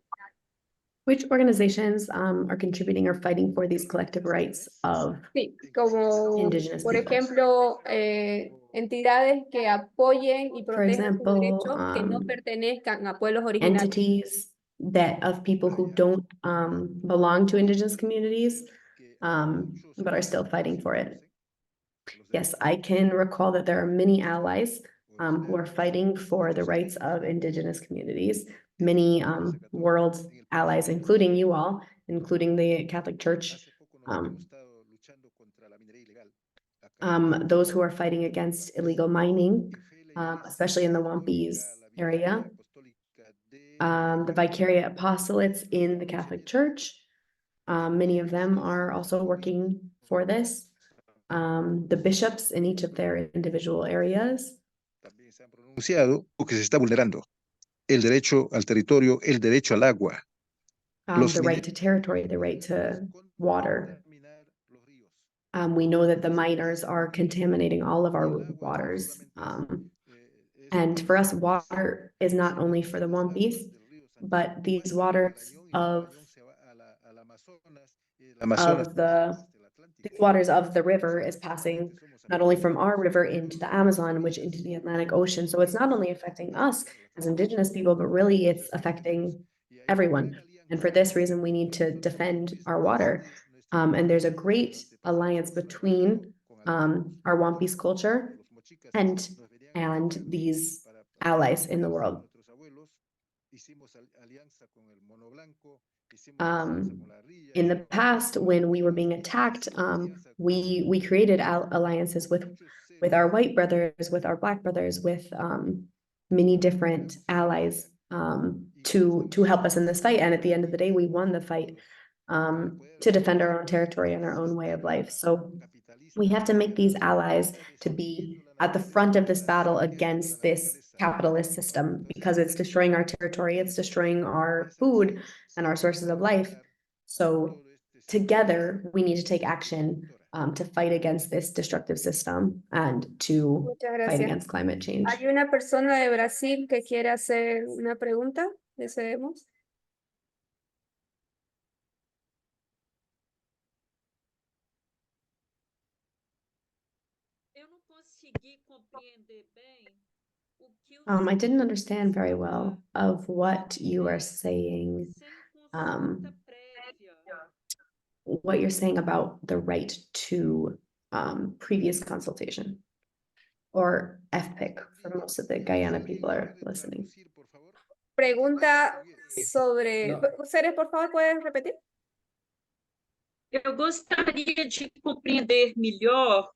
Which organizations are contributing or fighting for these collective rights of Sí, como indigenous por people? ejemplo, entidades que apoyen y For protejan sus example, derechos que no pertenezcan a pueblos originarios. entities that of people who don't belong to indigenous communities, but are still fighting for it. Yes, I can recall that there are many allies who are fighting for the rights of indigenous communities. Many world allies, including you all, including the Catholic Church, those who are fighting against illegal mining, especially in the Wampis area. The Vicariate Apostolates in the Catholic Church, many of them are also working for this. The bishops in each of their individual areas. Pronunciado que se está vulnerando el derecho al territorio, el derecho al agua. The right to territory, the right to water. We know that the miners are contaminating all of our waters. And for us, water is not only for the Wampis, but these waters of the river is passing not only from our river into the Amazon, which into the Atlantic Ocean. So it's not only affecting us as indigenous people, but really it's affecting everyone. And for this reason, we need to defend our water. And there's a great alliance between our Wampis culture and these allies in the world. In the past, when we were being attacked, we created alliances with our white brothers, with our black brothers, with many different allies to help us in this fight. And at the end of the day, we won the fight to defend our own territory and our own way of life. So we have to make these allies to be at the front of this battle against this capitalist system, because it's destroying our territory, it's destroying our food and our sources of life. So together, we need to take action to fight against this destructive system and to fight against climate change. ¿Hay una persona de Brasil que quiere hacer una pregunta? ¿Deseemos? I didn't understand very well of what you are saying, what you're saying about the right to previous consultation, or FPIC for most of the Guyana people are listening. Pregunta sobre... Ceres, por favor, ¿puedes repetir? Eu gostaria de compreender melhor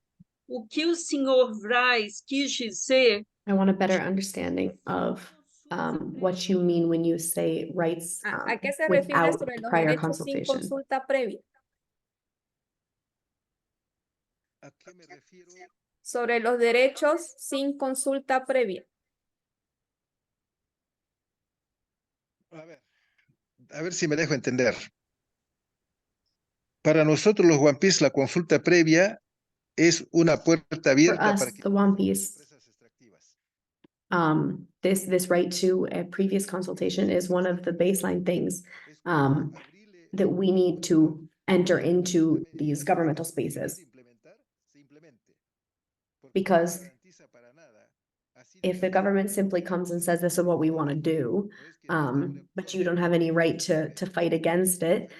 o que o senhor Bryce quis dizer. I want a better understanding of what you mean when you say rights ¿A qué se refiere without sobre los prior derechos sin consultation? consulta previa? Sobre los derechos sin consulta previa. A ver si me dejo entender. para nosotros los One Piece, la consulta previa es una puerta abierta us, para que the One Piece, empresas extractivas. this right to a previous consultation is one of the baseline things that we need to enter into these governmental spaces. Because if the government simply comes and says, this is what we want to do, but you don't have any right to fight against it,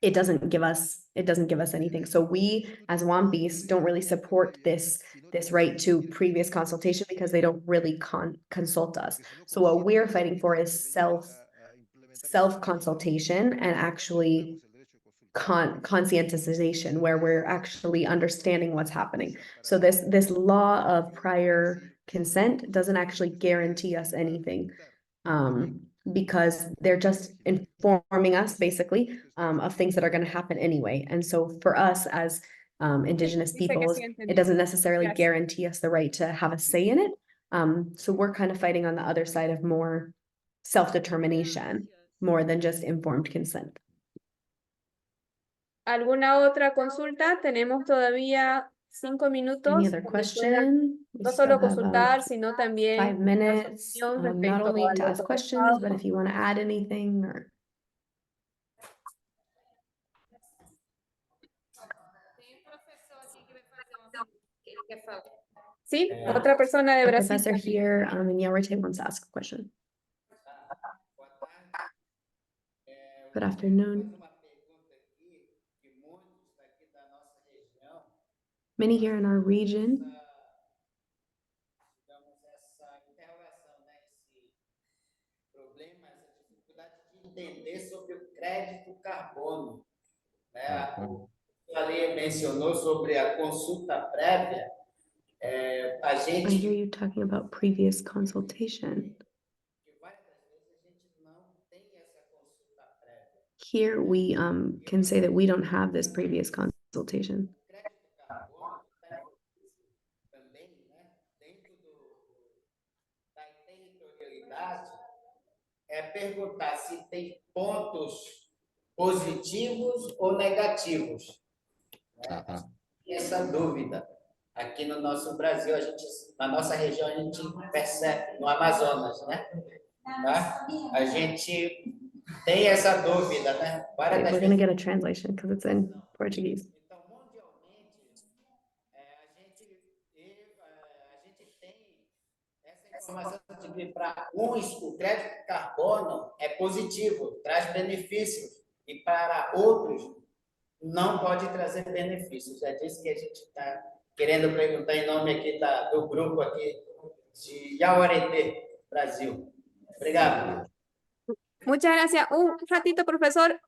it doesn't give us anything. So we, as One Piece, don't really support this right to previous consultation because they don't really consult us. So what we're fighting for is self-consultation and actually conscientization, where we're actually understanding what's happening. So this law of prior consent doesn't actually guarantee us anything, because they're just informing us basically of things that are going to happen anyway. And so for us as indigenous peoples, it doesn't necessarily guarantee us the right to have a say in it. So we're kind of fighting on the other side of more self-determination, more than just informed consent. ¿Alguna otra consulta? Tenemos todavía 5 minutos. Any other question? No solo consultar, sino también 5 minutes, not respecto only a to lo ask questions, but if you want to add anything or. Sí, otra persona de The Brasil. professor here in Yaurete wants to ask a question. Good afternoon. Many here in our region entender sobre o crédito carbono, né? A lei mencionou sobre a consulta prévia. A gente. I hear you talking about previous consultation. Here we can say that we don't have this previous consultation. Também, né? Dentro da territorialidade, perguntar se tem pontos positivos ou negativos. Né? Essa dúvida. Aqui no nosso Brasil, na nossa região, a gente percebe, no Amazonas, né? Tá? A gente tem essa dúvida, né? We're going to get a translation because it's in Portuguese. Então, mundialmente, a gente tem essa informação de que para uns o crédito de carbono é positivo, traz benefícios, e para outros não pode trazer benefícios. É disso que a gente está querendo perguntar em nome aqui do grupo aqui de Yaurete, Brasil. Obrigado. Muchas gracias. Un ratito, profesor.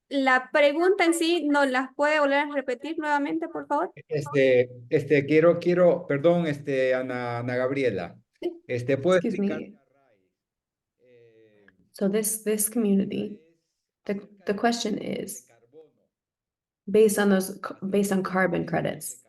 La pregunta en sí, ¿nos las puede volver a repetir nuevamente, por favor? Quiero, perdón, Ana Gabriela. ¿puedo Excuse me. So this community, the question is based on carbon credits.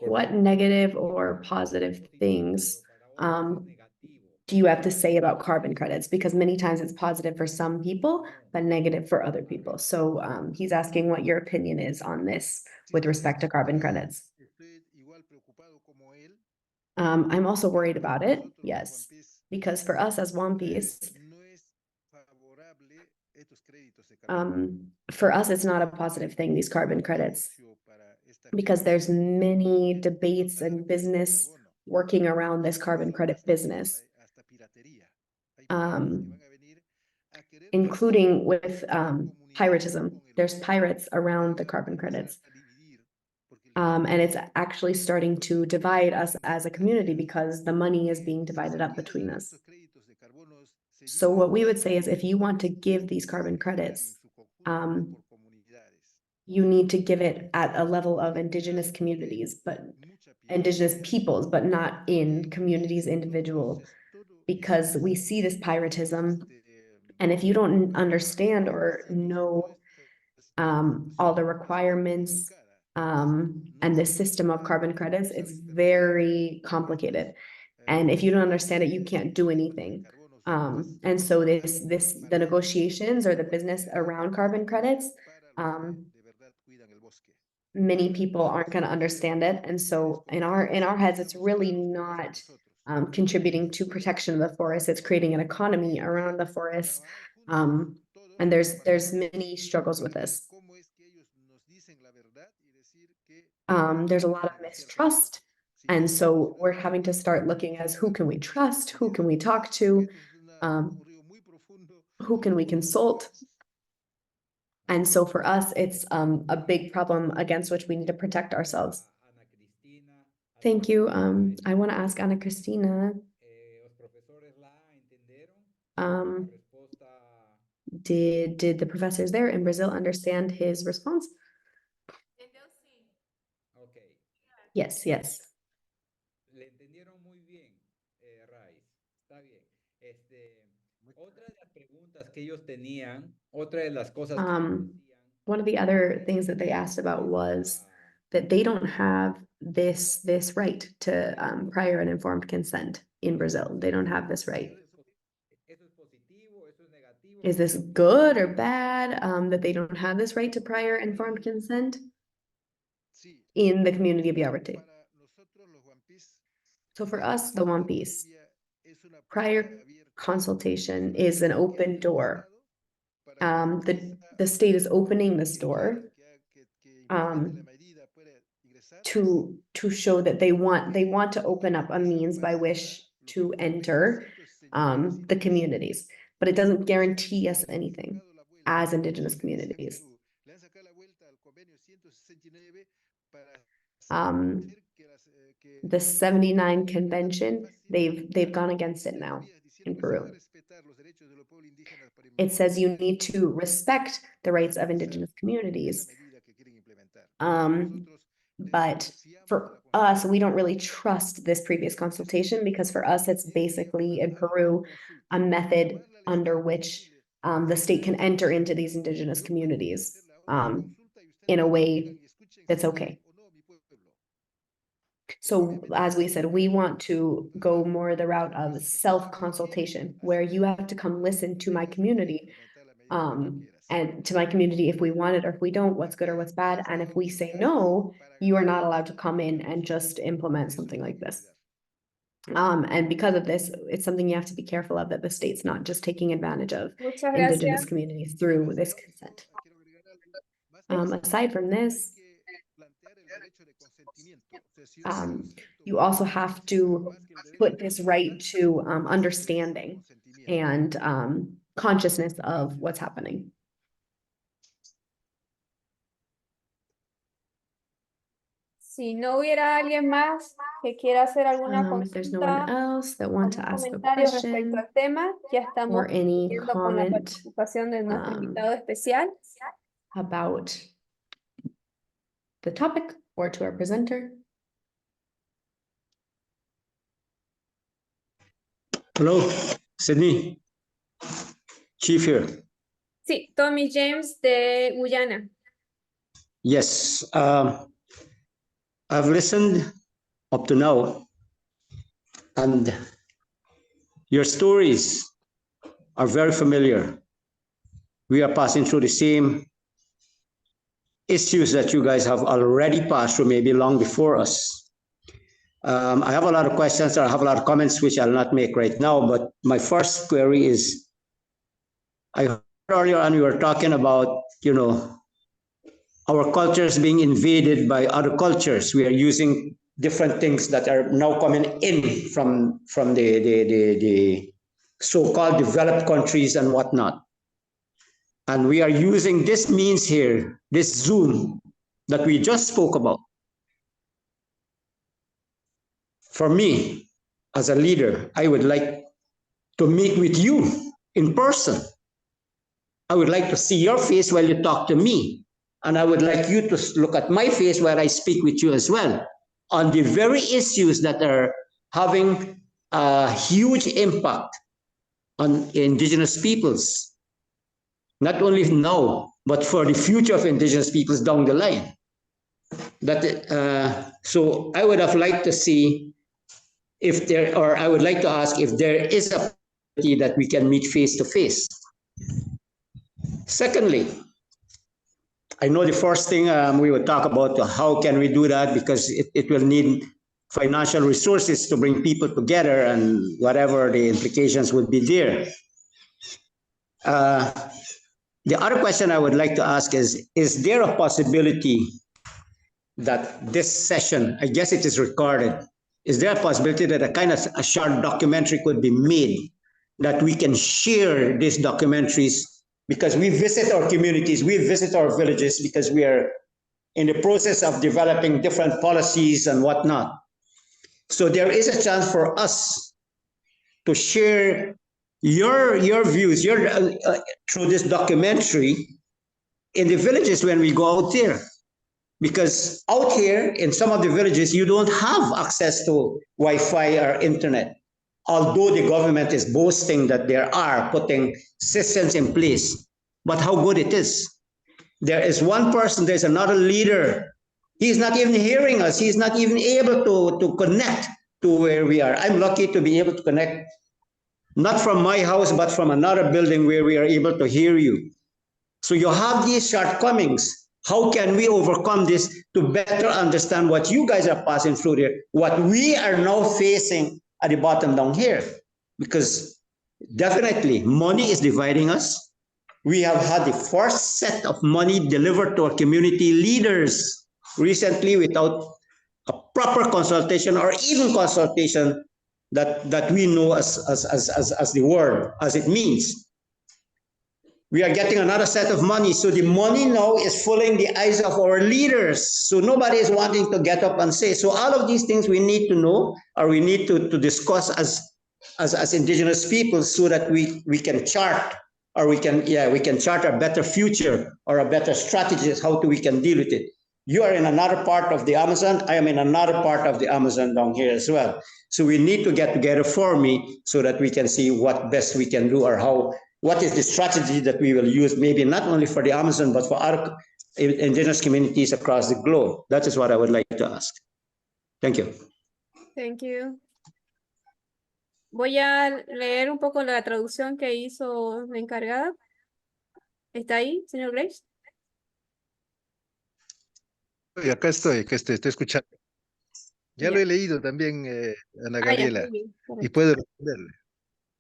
What negative or positive things do you have to say about carbon credits? Because many times it's positive for some people, but negative for other people. So he's asking what your opinion is on this with respect to carbon credits. I'm also worried about it, yes, because for us as One Piece, for us, it's not a positive thing, these carbon credits, because there's many debates and business working around this carbon credit business, including with piratism. There's pirates around the carbon credits. And it's actually starting to divide us as a community because the money is being divided up between us. So what we would say is if you want to give these carbon credits, you need to give it at a level of indigenous communities, but indigenous peoples, but not in communities individual, because we see this piratism. And if you don't understand or know all the requirements and the system of carbon credits, it's very complicated. And if you don't understand it, you can't do anything. And so the negotiations or the business around carbon credits, many people aren't going to understand it. And so in our heads, it's really not contributing to protection of the forest. It's creating an economy around the forest. And there's many struggles with this. There's a lot of mistrust. And so we're having to start looking as who can we trust? Who can we talk to? Who can we consult? And so for us, it's a big problem against which we need to protect ourselves. Thank you. I want to ask Ana Cristina. Did the professors there in Brazil understand his response? Yes, yes. Le entendieron muy bien, Rice. Está bien. Otra de las preguntas que ellos tenían, otra de las cosas que one of the other things that they asked about was that they don't have this right to prior and informed consent in Brazil. They don't have this right. Is this good or bad that they don't have this right to prior informed consent in the community of Yavatay? So for us, the One Piece, prior consultation is an open door. The state is opening this door to show that they want to open up a means by which to enter the communities, but it doesn't guarantee us anything as Indigenous communities. The 79 convention, they've gone against it now in Peru. It says you need to respect the rights of Indigenous communities. But for us, we don't really trust this previous consultation because for us, it's basically in Peru, a method under which the state can enter into these Indigenous communities in a way that's okay. So as we said, we want to go more the route of self-consultation, where you have to come listen to my community, and to my community if we want it or if we don't, what's good or what's bad. And if we say no, you are not allowed to come in and just implement something like this. And because of this, it's something you have to be careful of, that the state's not just taking advantage of Indigenous communities through this consent. Aside from this, you also have to put this right to understanding and consciousness of what's happening. Si no hubiera alguien más que quiera hacer alguna If there's no one consulta, else that want to algún ask a comentario respecto question al tema, ya estamos or any siguiendo con la comment participación de nuestro invitado especial. about the topic or to our presenter. Hello, Sydney. Chief here. Sí, Tommy James de Guyana. Yes, I've listened up to now, and your stories are very familiar. We are passing through the same issues that you guys have already passed through, maybe long before us. I have a lot of questions, or I have a lot of comments, which I'll not make right now, but my first query is, I heard earlier on you were talking about, our cultures being invaded by other cultures. We are using different things that are now coming in from the so-called developed countries and whatnot. And we are using this means here, this Zoom that we just spoke about. For me, as a leader, I would like to meet with you in person. I would like to see your face while you talk to me. And I would like you to look at my face while I speak with you as well on the very issues that are having a huge impact on Indigenous peoples. Not only now, but for the future of Indigenous peoples down the line. So I would have liked to see if there, or I would like to ask if there is a that we can meet face to face. Secondly, I know the first thing we will talk about how can we do that, because it will need financial resources to bring people together and whatever the implications would be there. The other question I would like to ask is there a possibility that this session, I guess it is recorded, is there a possibility that a short documentary could be made that we can share these documentaries, because we visit our communities, we visit our villages, because we are in the process of developing different policies and whatnot. So there is a chance for us to share your views through this documentary in the villages when we go out there. Because out here in some of the villages, you don't have access to Wi-Fi or internet, although the government is boasting that they are putting systems in place. But how good it is. There is one person, there's another leader. He's not even hearing us. He's not even able to connect to where we are. I'm lucky to be able to connect, not from my house, but from another building where we are able to hear you. So you have these shortcomings. How can we overcome this to better understand what you guys are passing through there, what we are now facing at the bottom down here? Because definitely money is dividing us. We have had the first set of money delivered to our community leaders recently without a proper consultation or even consultation that we know as the word, as it means. We are getting another set of money. So the money now is filling the eyes of our leaders. So nobody is wanting to get up and say. So all of these things we need to know, or we need to discuss as indigenous people, so that we can chart, or we can chart a better future or a better strategy how we can deal with it. You are in another part of the Amazon. I am in another part of the Amazon down here as well. So we need to get together for me so that we can see what best we can do, or what is the strategy that we will use, maybe not only for the Amazon, but for other indigenous communities across the globe. That is what I would like to ask. Thank you. Thank you. Voy a leer un poco la traducción que hizo la encargada. ¿Está ahí, señor Grace? Acá estoy escuchando. Ya lo he leído también, Ana Gabriela, y puedo responderle.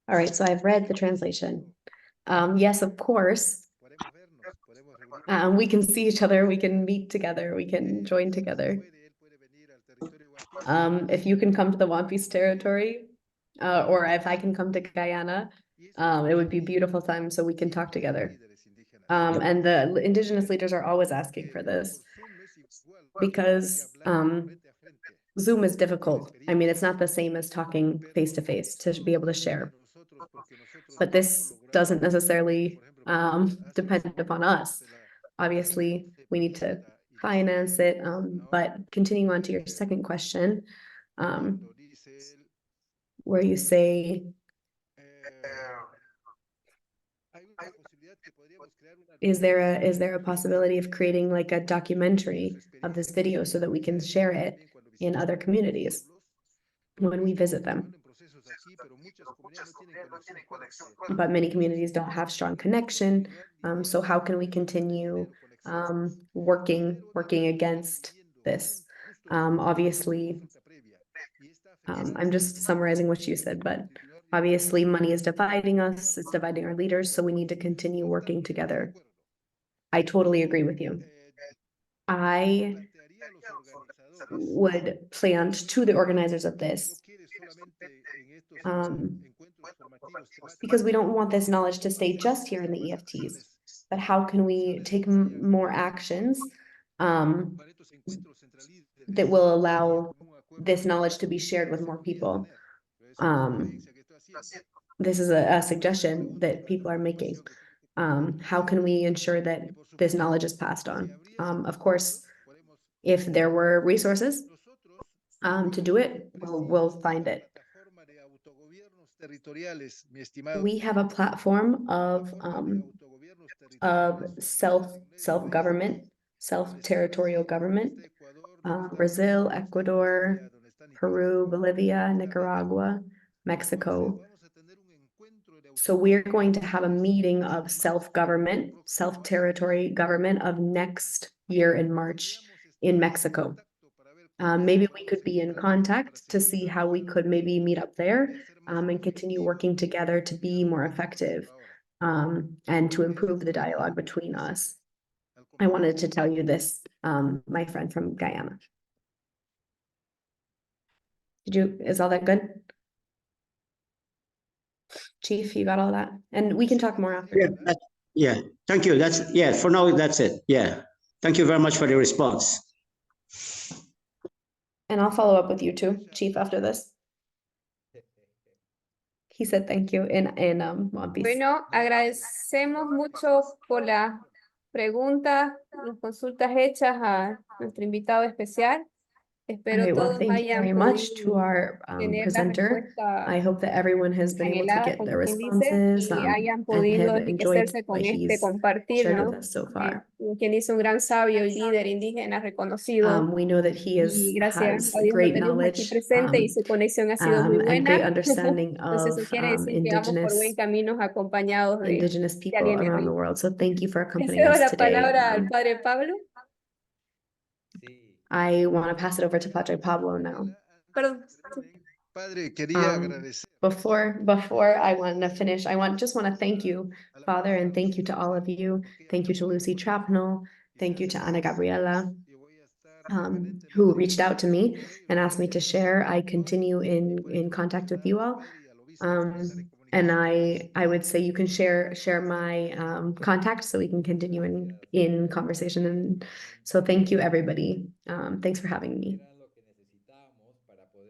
All right, so I've read the translation. Yes, of course. We can see each other, we can meet together, we can join together. If you can come to the One Piece territory, or if I can come to Guyana, it would be a beautiful time so we can talk together. And the indigenous leaders are always asking for this, because Zoom is difficult. I mean, it's not the same as talking face to face to be able to share. But this doesn't necessarily depend upon us. Obviously, we need to finance it. But continuing on to your second question, where you say, is there a possibility of creating like a documentary of this video so that we can share it in other communities when we visit them? But many communities don't have strong connection. So how can we continue working against this? Obviously, I'm just summarizing what you said, but obviously money is dividing us, it's dividing our leaders, so we need to continue working together. I totally agree with you. I would plant to the organizers of this, because we don't want this knowledge to stay just here in the EFTs, but how can we take more actions that will allow this knowledge to be shared with more people? This is a suggestion that people are making. How can we ensure that this knowledge is passed on? Of course, if there were resources to do it, we'll find it. We have a platform of self-government, self-territorial government. Brazil, Ecuador, Peru, Bolivia, Nicaragua, Mexico. So we're going to have a meeting of self-government, self-territory government of next year in March in Mexico. Maybe we could be in contact to see how we could maybe meet up there and continue working together to be more effective and to improve the dialogue between us. I wanted to tell you this, my friend from Guyana. Is all that good? Chief, you got all that? And we can talk more after. Yeah, thank you. For now, that's it. Yeah. Thank you very much for the response. And I'll follow up with you too, Chief, after this. He said thank you in One Piece. Bueno, agradecemos mucho por las preguntas, las consultas hechas a nuestro invitado especial. Espero todos Thank you very hayan much to podido our tener la presenter. respuesta I hope that everyone has been able to anhelada, get como their quien dice, responses y hayan and podido have enjoyed enriquecerse what con este he's compartir, shared with ¿no? us so far. Como quien dice, un gran sabio y líder indígena reconocido. We know that he Y gracias has a Dios lo great tenemos aquí knowledge presente y su conexión ha sido muy and great buena. understanding Entonces eso of quiere decir que vamos por buen camino acompañados de indigenous people alguien de around the arriba. world. So thank you for Le accompanying cedo us la today. palabra al Padre Pablo. I want to pass it over to Padre Pablo now. Perdón. Padre, quería agradecer. Before I want to finish, just want to thank you, Father, and thank you to all of you. Thank you to Lucy Trapnell. Thank you to Ana Gabriela, who reached out to me and asked me to share. I continue in contact with you all. And I would say you can share my contact so we can continue in conversation. And so thank you, everybody. Thanks for having me.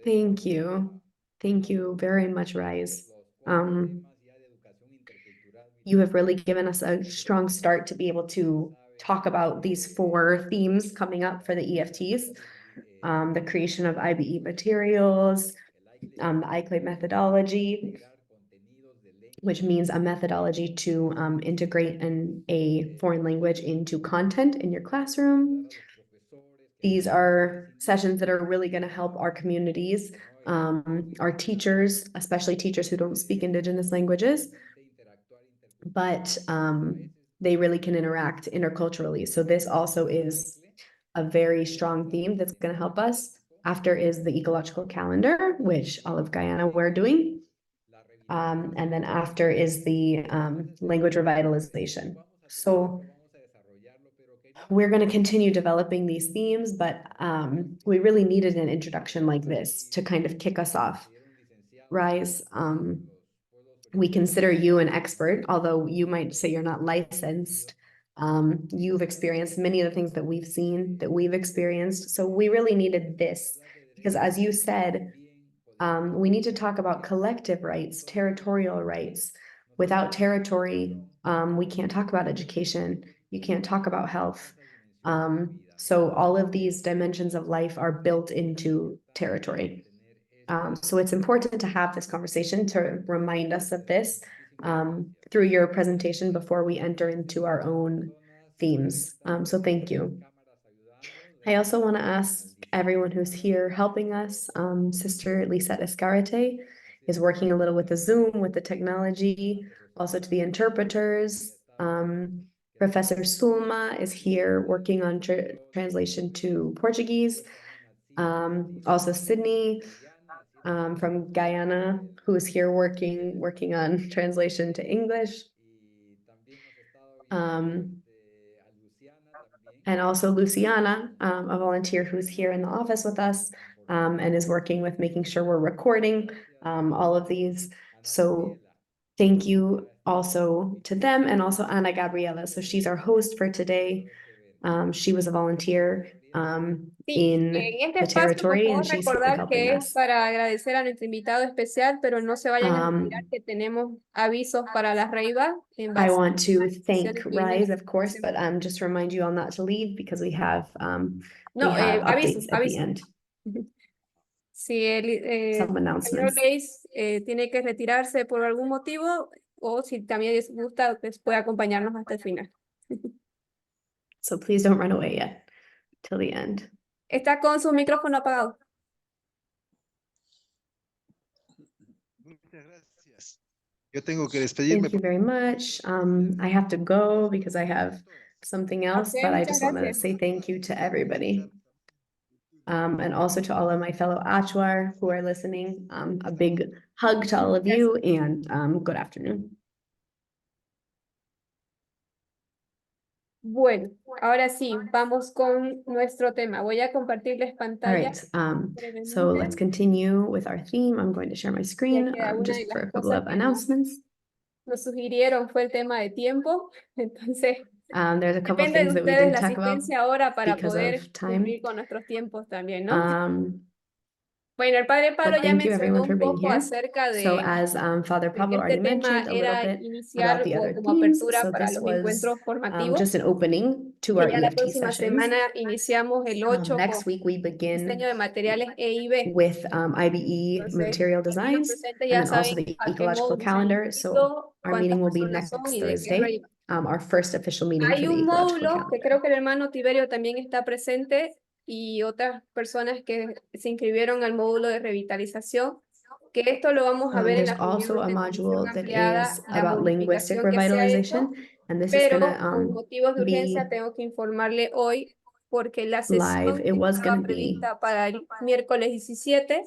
Thank you. Thank you very much, Rise. You have really given us a strong start to be able to talk about these 4 themes coming up for the EFTs. The creation of IBE materials, the ICLAY methodology, which means a methodology to integrate a foreign language into content in your classroom. These are sessions that are really going to help our communities, our teachers, especially teachers who don't speak Indigenous languages, but they really can interact interculturally. So this also is a very strong theme that's going to help us. After is the ecological calendar, which all of Guyana we're doing. And then after is the language revitalization. So we're going to continue developing these themes, but we really needed an introduction like this to kind of kick us off. Rise, we consider you an expert, although you might say you're not licensed. You've experienced many of the things that we've seen, that we've experienced. So we really needed this because, as you said, we need to talk about collective rights, territorial rights. Without territory, we can't talk about education. You can't talk about health. So all of these dimensions of life are built into territory. So it's important to have this conversation to remind us of this through your presentation before we enter into our own themes. So thank you. I also want to ask everyone who's here helping us. Sister Lisette Escarate is working a little with the Zoom, with the technology, also to the interpreters. Professor Sulma is here working on translation to Portuguese. Also Sydney from Guyana, who is here working on translation to English. And also Luciana, a volunteer who's here in the office with us and is working with making sure we're recording all of these. So thank you also to them and also Ana Gabriela. So she's our host for today. She was a volunteer in the territory and she's here helping us. Para agradecer a nuestro invitado especial, pero no se vayan a olvidar que tenemos avisos para las Reivas. I want to thank Rise, of course, but just remind you all not to leave because we have updates at the end. Si el señor Leis tiene que retirarse por algún motivo o si también les gusta, pues puede acompañarnos hasta el final. So please don't run away yet till the end. Está con su micrófono apagado. Muchas gracias. Yo tengo que despedirme. Thank you very much. I have to go because I have something else, Ok, but I muchas just want to gracias. say thank you to everybody. And also to all of my fellow Achuar who are listening. A big hug to all of you and good afternoon. Bueno, ahora sí, vamos con nuestro tema. Voy a compartirles All pantalla right, so let's continue with our theme. I'm going to share my screen que una de just for las a couple cosas of que announcements. nos sugirieron fue el tema de tiempo. Entonces, There's a couple of depende de things that we ustedes didn't la talk about asistencia ahora para because poder of time. cumplir con nuestros tiempos también, ¿no? Bueno, el padre Pablo ya thank you mencionó everyone for un being poco here. acerca So de as Father que Pablo already este tema mentioned a little era bit iniciar about the o other como themes, apertura so para this los was encuentros formativos. just an opening to Que our ya la EFT próxima sessions. semana iniciamos el 8 Next con week we begin diseño de materiales EIB. with IBE Entonces, material aquí los designs presentes and ya then also saben the a qué ecological módulo se han calendar. So inscrito, our meeting will be cuántas next personas son y de qué Thursday, rey. our first official meeting Hay for the un ecological módulo que calendar. creo que el hermano Tiberio también está presente y otras personas que se inscribieron al módulo de revitalización, que esto lo vamos a ver en There's la also reunión a de module comisión that ampliada, is la about linguistic modificación que se ha hecho, revitalization, and this is pero gonna por motivos de urgencia be tengo que informarle hoy porque la live. sesión It que was estaba gonna be prevista para el miércoles 17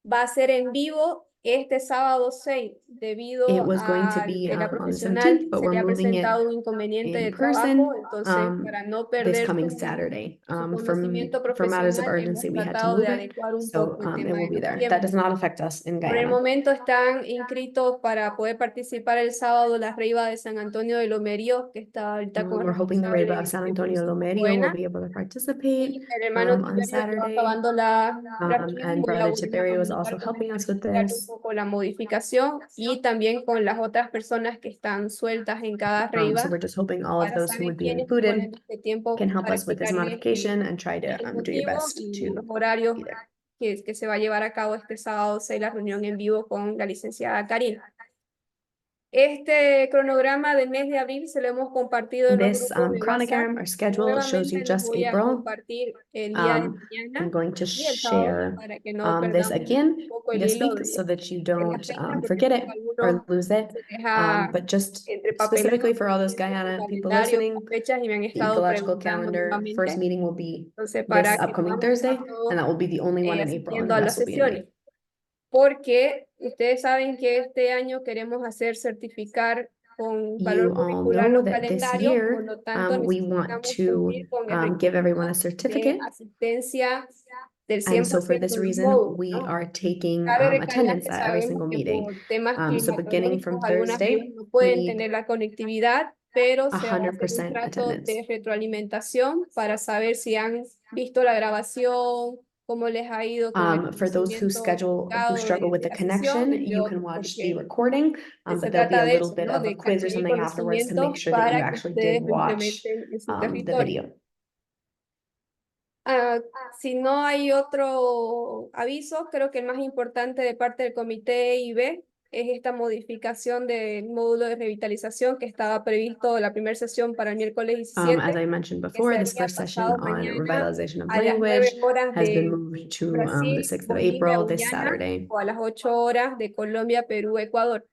va a ser en vivo este sábado 6, It debido was going to a be que la on the profesional 17th, but se we're le ha moving it presentado un inconveniente in de person trabajo, entonces para no this perder coming su Saturday. conocimiento For matters of profesional, hemos urgency, we had to tratado de move it, adecuar un so poco el it tema will de be los there. tiempos. That does not affect us in Por el Guyana. momento están inscritos para poder participar el sábado la Reiva de San Antonio de Lomerío, que está ahorita con el We're hoping the responsable Reba of San Antonio Francisco Lomerio will Buena. be able to participate Y el hermano on Tiberio, que va Saturday. acabando la reunión, And voy a Brother volver a Tiberio is comunicar also con él helping us para with explicarle un this. poco la modificación y también con las otras personas que están sueltas en cada So Reiva we're just hoping all of para those who saber would be quiénes disponen included de este tiempo can help para us with this explicarle modification and try to el do your motivo best y los to horarios be there. que se va a llevar a cabo este sábado 6, la reunión en vivo con la licenciada Karina. Este cronograma del mes de abril se lo hemos compartido en los This grupos de WhatsApp. chronogram or schedule shows you Nuevamente les just voy a April. compartir el día de I'm mañana going to y el sábado share para que no this perdamos again un poco el this hilo week so that you de la don't fecha, porque forget it algunos or lose it. se deja But just entrepapelado specifically for all those el Guyana people calendario listening, con fechas y me han the estado ecological preguntando calendar first nuevamente. meeting will be Entonces, this para que upcoming podamos Thursday, estar todos and that will be the only one in April, and asistiendo the a las rest will be in May. sesiones. Porque ustedes saben que este año queremos hacer certificar con valor You all curricular know los that this calendarios, por year lo tanto we want necesitamos to cumplir con el give everyone a requisito de certificate, asistencia del and so for 100% this en los reason módulos, we ¿no? are taking Cabe recalcar attendance que at every sabemos single que meeting. por temas So beginning from climatológicos algunas Thursday, regiones no pueden we tener la conectividad, pero se va a hacer un 100% trato attendance. de retroalimentación para saber si han visto la grabación, cómo les ha ido con el For those who struggle with the la sesión, connection, entre you otros, can watch the porque recording, se but there'll be trata a de little eso, bit ¿no? of a De quiz or adquirir something afterwards to make conocimiento sure that you para que actually ustedes did lo watch implementen en su the territorio. video. Si no hay otro aviso, creo que el más importante de parte del comité IB es esta modificación del módulo de revitalización que estaba previsto la primera sesión para el miércoles 17, As I mentioned que before, se this había first session pasado on mañana revitalization of a las language 9 horas has been de moved to the Brasil, 6th of Bolivia, April, this Guyana, Saturday. o a las 8 horas de Colombia, Perú, Ecuador.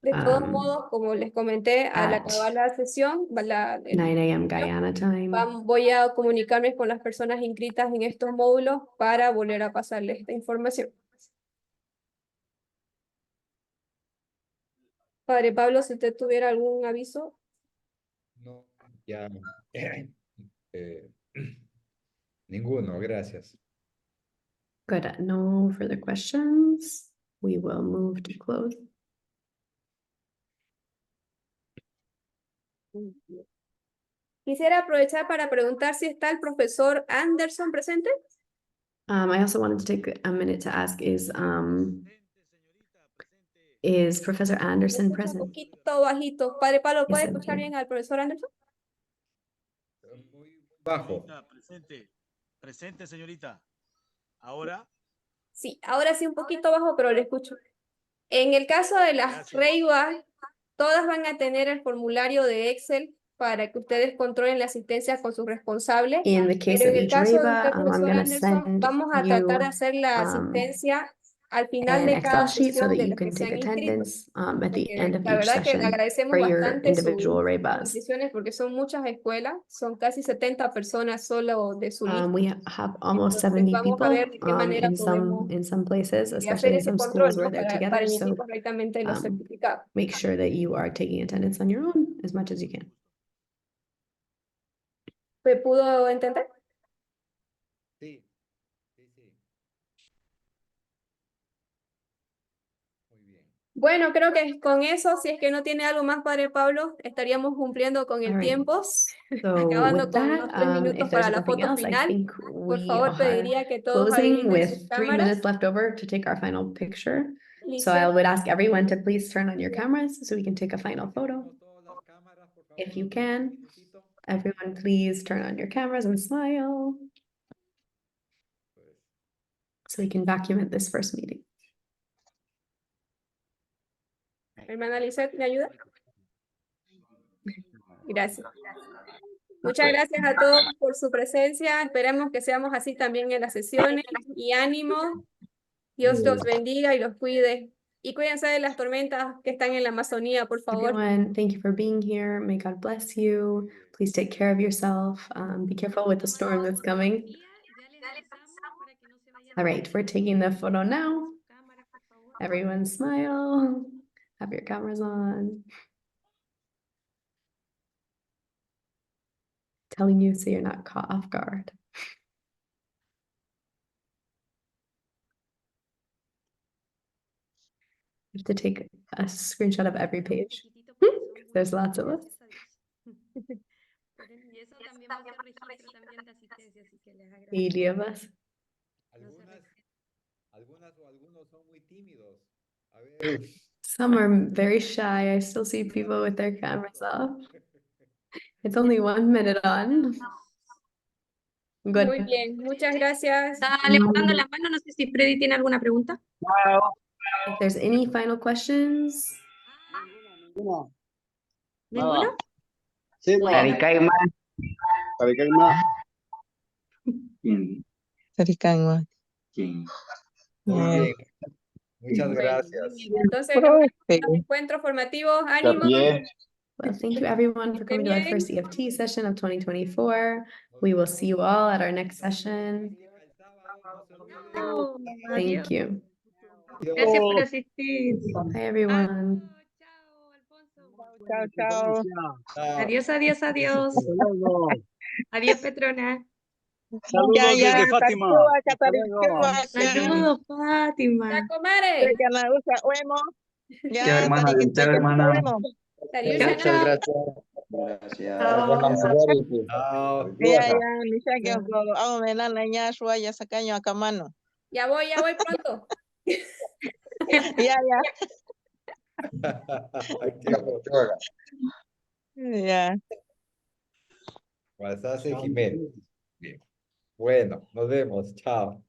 De todos modos, como les comenté, al at acabar la sesión, 9 a.m. Guyana time. voy a comunicarme con las personas inscritas en estos módulos para volver a pasarles esta información. Padre Pablo, si usted tuviera algún aviso. No, ya. Ninguno, gracias. Good. No further questions. We will move to close. Quisiera aprovechar para preguntar si está el profesor Anderson presente. I also wanted to take a minute to ask, is Professor Anderson Un present? poquito bajito. Padre Pablo, ¿puede Yes, escuchar thank you. bien al profesor Anderson? Muy bajo. Presente, señorita. Ahora. Sí, ahora sí un poquito bajo, pero le escucho. En el caso de las Reivas, todas van a tener el formulario de Excel para que ustedes controlen la asistencia con sus responsables. In the case Pero of en el each caso de REBA, usted, I'm profesor gonna Anderson, send vamos a you tratar de hacer la asistencia al final an de Excel cada sheet so sesión that de you los que can se take han inscrito. attendance at the Porque end of la each verdad que le session agradecemos for your bastante individual sus rebus. decisiones porque son muchas escuelas, son casi 70 personas solo de su lista. We have almost Entonces 70 vamos a people ver de qué manera podemos in some places, hacer especially in ese some control, schools ¿no? where they're para together. emitir So correctamente los certificados. make sure that you are taking attendance on your own as much as you can. ¿Me pudo entender? Sí, sí, sí. Muy bien. Bueno, creo que con eso, si es que no tiene algo más, Padre Pablo, estaríamos cumpliendo con el All right. tiempo, So acabando with con that, unos 3 minutos if there's para la nothing foto else, I final. think Por we favor, are pediría que todos closing alineen sus with 3 minutes cámaras. left over to take our final picture. So Lisette, I would ask everyone to please turn on your cameras so we can take a final photo. Tenemos todas las cámaras, por favor, If you un can, minutito. everyone please turn on your cameras and smile Pues, so we can document this first meeting. hermana Lisette, ¿me ayuda? Gracias. Muchas gracias a todos por su presencia. Esperemos que seamos así también en las sesiones. Y ánimo. Dios los bendiga y los cuide. Y cuídense de las tormentas que están en la Amazonía, por favor. Everyone, thank you for being here. May God bless you. Please take care of yourself. Be careful with the storm that's coming. Ya les avisamos para que no se vayan All right, we're taking the photo now. cámaras, por favor. Everyone smile. Have your cameras on. Telling you so you're not caught off guard. You have to take a screenshot of every page. There's lots of us. Y eso también va a ser registro también de asistencia, así que les agradezco. 80 of us. Algunas o algunos son muy tímidos. A ver. Some are very shy. I still see people with their cameras off. It's only 1 minute on. Good. Muy bien, muchas gracias. Está levantando la mano, no sé si Freddy tiene alguna pregunta. If there's any final questions, ¿Ninguno? Sí, Bueno. Muy bien. Muchas Muy gracias. bien. Entonces, nos vemos en los encuentros formativos. Ánimo. Well, thank you everyone for coming to our first EFT session of 2024. We will see you all at our next session. Oh, Thank you. gracias por asistir. Bye everyone. Chao, Alfonso. Chao, chao. Adiós, adiós, adiós. Adiós, Petrona. Saludos desde Fátima. Saludos, Fátima. Ya, comadre. Chao, hermana. Chao, hermana. Muchas gracias. Ya voy pronto. Pasaste, Jiménez. Bien. Bueno, nos vemos. Chao.